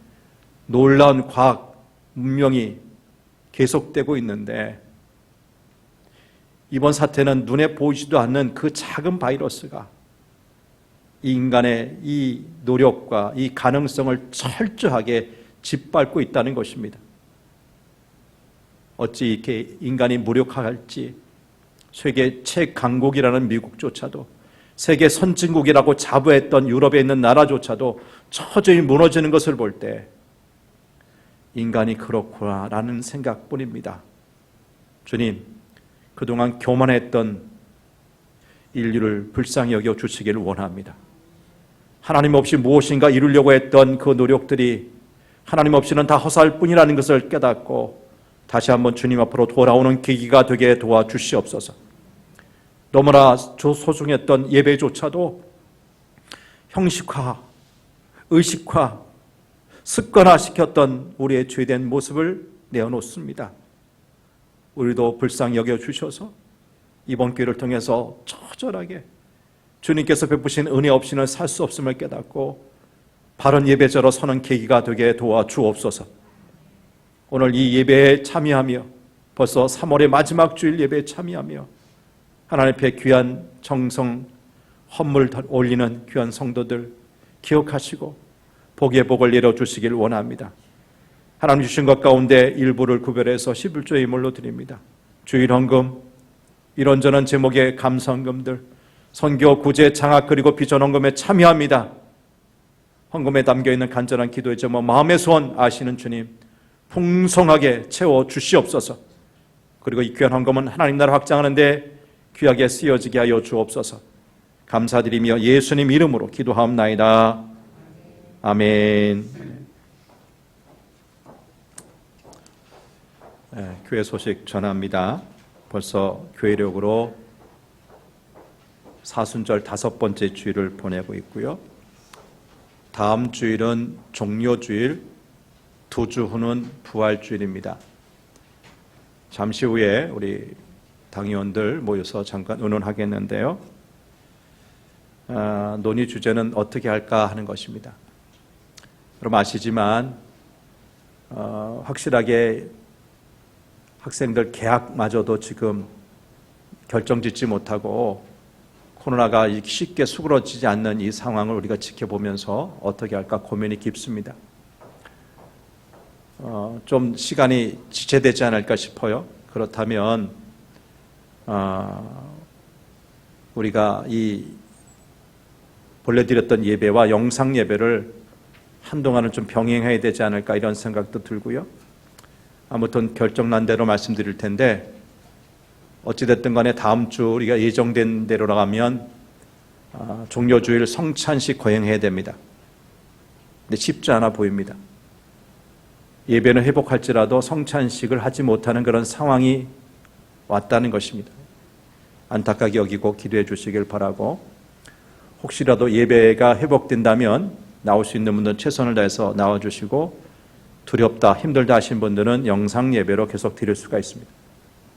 놀라운 과학, 문명이 계속되고 있는데 이번 사태는 눈에 보이지도 않는 그 작은 바이러스가 이 인간의 이 노력과 이 가능성을 철저하게 짓밟고 있다는 것입니다. 어찌 이렇게 인간이 무력할지 세계 최강국이라는 미국조차도 세계 선진국이라고 자부했던 유럽에 있는 나라조차도 처절히 무너지는 것을 볼 때 인간이 그렇구나라는 생각뿐입니다. 주님, 그동안 교만했던 인류를 불쌍히 여겨 주시기를 원합니다. 하나님 없이 무엇인가 이루려고 했던 그 노력들이 하나님 없이는 다 허사할 뿐이라는 것을 깨닫고 다시 한번 주님 앞으로 돌아오는 계기가 되게 도와주시옵소서. 너무나 소중했던 예배조차도 형식화, 의식화, 습관화시켰던 우리의 죄된 모습을 내어놓습니다. 우리도 불쌍히 여겨주셔서 이번 기회를 통해서 처절하게 주님께서 베푸신 은혜 없이는 살 수 없음을 깨닫고 바른 예배자로 서는 계기가 되게 도와주옵소서. 오늘 이 예배에 참여하며 벌써 3월의 마지막 주일 예배에 참여하며 하나님 앞에 귀한 정성, 헌물 올리는 귀한 성도들 기억하시고 복의 복을 내려주시길 원합니다. 하나님 주신 것 가운데 일부를 구별해서 11조의 인물로 드립니다. 주일헌금, 이런저런 제목의 감사헌금들, 선교, 구제, 장학 그리고 비전헌금에 참여합니다. 헌금에 담겨있는 간절한 기도의 제목, 마음의 소원 아시는 주님 풍성하게 채워주시옵소서. 그리고 이 귀한 헌금은 하나님 나라 확장하는 데 귀하게 쓰여지게 하여 주옵소서. 감사드리며 예수님 이름으로 기도하옵나이다. 아멘. 네, 교회 소식 전합니다. 벌써 교회력으로 사순절 5번째 주일을 보내고 있고요. 다음 주일은 종료주일, 2주 후는 부활주일입니다. 잠시 후에 우리 당의원들 모여서 잠깐 의논하겠는데요. 논의 주제는 어떻게 할까 하는 것입니다. 여러분 아시지만 확실하게 학생들 개학마저도 지금 결정짓지 못하고 코로나가 쉽게 수그러지지 않는 이 상황을 우리가 지켜보면서 어떻게 할까 고민이 깊습니다. 좀 시간이 지체되지 않을까 싶어요. 그렇다면 우리가 이 본래 드렸던 예배와 영상 예배를 한동안은 좀 병행해야 되지 않을까 이런 생각도 들고요. 아무튼 결정난 대로 말씀드릴 텐데 어찌됐든 간에 다음 주 우리가 예정된 대로 나가면 종료주일 성찬식 거행해야 됩니다. 근데 쉽지 않아 보입니다. 예배는 회복할지라도 성찬식을 하지 못하는 그런 상황이 왔다는 것입니다. 안타깝게 여기고 기도해 주시길 바라고, 혹시라도 예배가 회복된다면 나올 수 있는 분들은 최선을 다해서 나와주시고, 두렵다 힘들다 하신 분들은 영상 예배로 계속 드릴 수가 있습니다.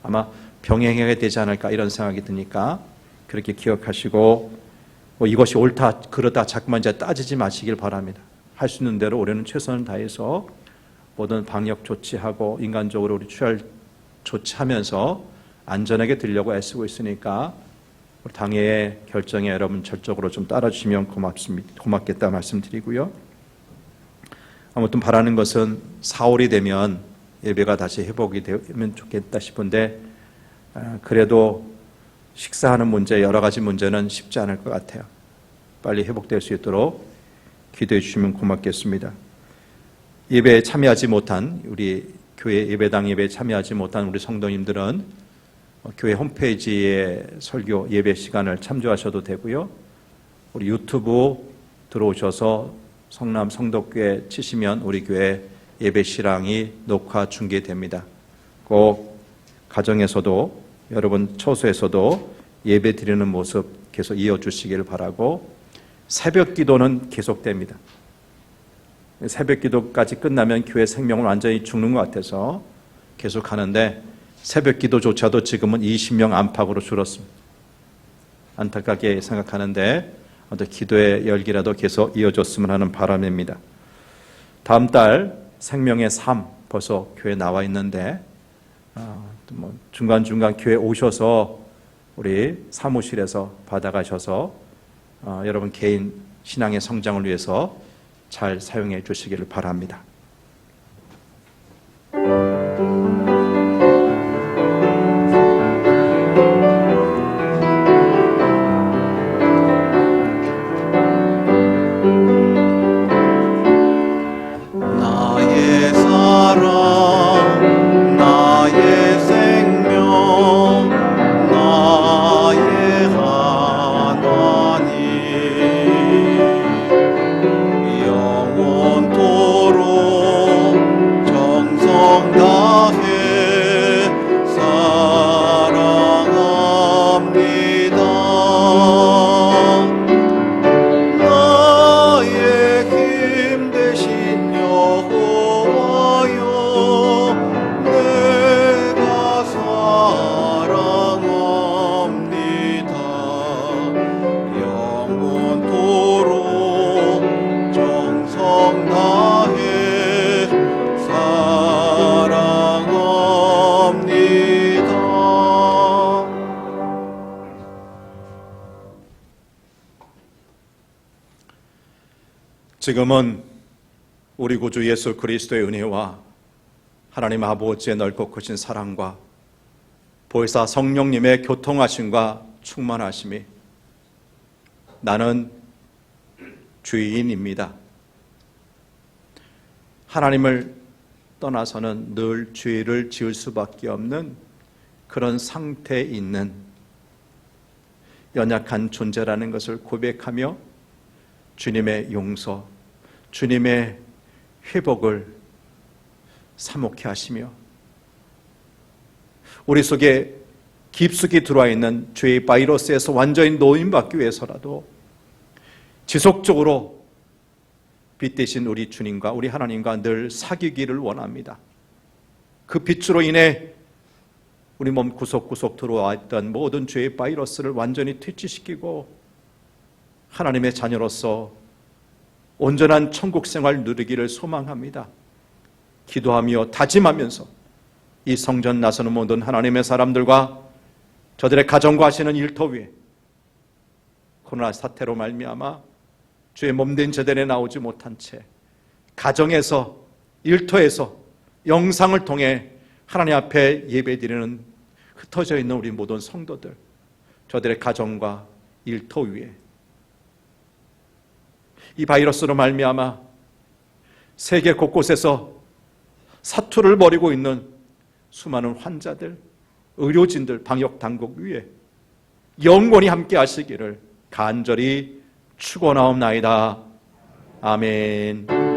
아마 병행해야 되지 않을까 이런 생각이 드니까 그렇게 기억하시고, 이것이 옳다 그러다 자꾸만 이제 따지지 마시길 바랍니다. 할 수 있는 대로 올해는 최선을 다해서 모든 방역 조치하고 인간적으로 우리 취할 조치하면서 안전하게 드리려고 애쓰고 있으니까 우리 당회의 결정에 여러분 절적으로 좀 따라주시면 고맙겠다 말씀드리고요. 아무튼 바라는 것은 4월이 되면 예배가 다시 회복이 되면 좋겠다 싶은데, 그래도 식사하는 문제, 여러 가지 문제는 쉽지 않을 것 같아요. 빨리 회복될 수 있도록 기도해 주시면 고맙겠습니다. 예배에 참여하지 못한 우리 교회 예배당 예배에 참여하지 못한 우리 성도님들은 교회 홈페이지에 설교 예배 시간을 참조하셔도 되고요. 우리 유튜브 들어오셔서 성남 성덕교회 치시면 우리 교회 예배 실황이 녹화 중계됩니다. 꼭 가정에서도 여러분 처소에서도 예배 드리는 모습 계속 이어주시길 바라고, 새벽 기도는 계속됩니다. 새벽 기도까지 끝나면 교회 생명은 완전히 죽는 것 같아서 계속 하는데, 새벽 기도조차도 지금은 20명 안팎으로 줄었습니다. 안타깝게 생각하는데 기도의 열기라도 계속 이어졌으면 하는 바람입니다. 다음 달 생명의 삶 벌써 교회 나와 있는데 중간중간 교회 오셔서 우리 사무실에서 받아가셔서 여러분 개인 신앙의 성장을 위해서 잘 사용해 주시기를 바랍니다. 나의 사랑, 나의 생명, 나의 하나님, 영원토록 정성 다해 사랑합니다. 나의 힘 되신 여호와여, 내가 사랑합니다. 영원토록 정성 다해 사랑합니다. 지금은 우리 구주 예수 그리스도의 은혜와 하나님 아버지의 넓고 크신 사랑과 보혜사 성령님의 교통하심과 충만하심이 나는 죄인입니다. 하나님을 떠나서는 늘 죄를 지을 수밖에 없는 그런 상태에 있는 연약한 존재라는 것을 고백하며 주님의 용서, 주님의 회복을 사모케 하시며 우리 속에 깊숙이 들어와 있는 죄의 바이러스에서 완전히 노임받기 위해서라도 지속적으로 빛 대신 우리 주님과 우리 하나님과 늘 사귀기를 원합니다. 그 빛으로 인해 우리 몸 구석구석 들어와 있던 모든 죄의 바이러스를 완전히 퇴치시키고 하나님의 자녀로서 온전한 천국 생활 누리기를 소망합니다. 기도하며 다짐하면서 이 성전 나서는 모든 하나님의 사람들과 저들의 가정과 하시는 일터 위에 코로나 사태로 말미암아 주의 몸된 제단에 나오지 못한 채 가정에서 일터에서 영상을 통해 하나님 앞에 예배드리는 흩어져 있는 우리 모든 성도들, 저들의 가정과 일터 위에 이 바이러스로 말미암아 세계 곳곳에서 사투를 벌이고 있는 수많은 환자들, 의료진들, 방역 당국 위에 영원히 함께 하시기를 간절히 축원하옵나이다. 아멘.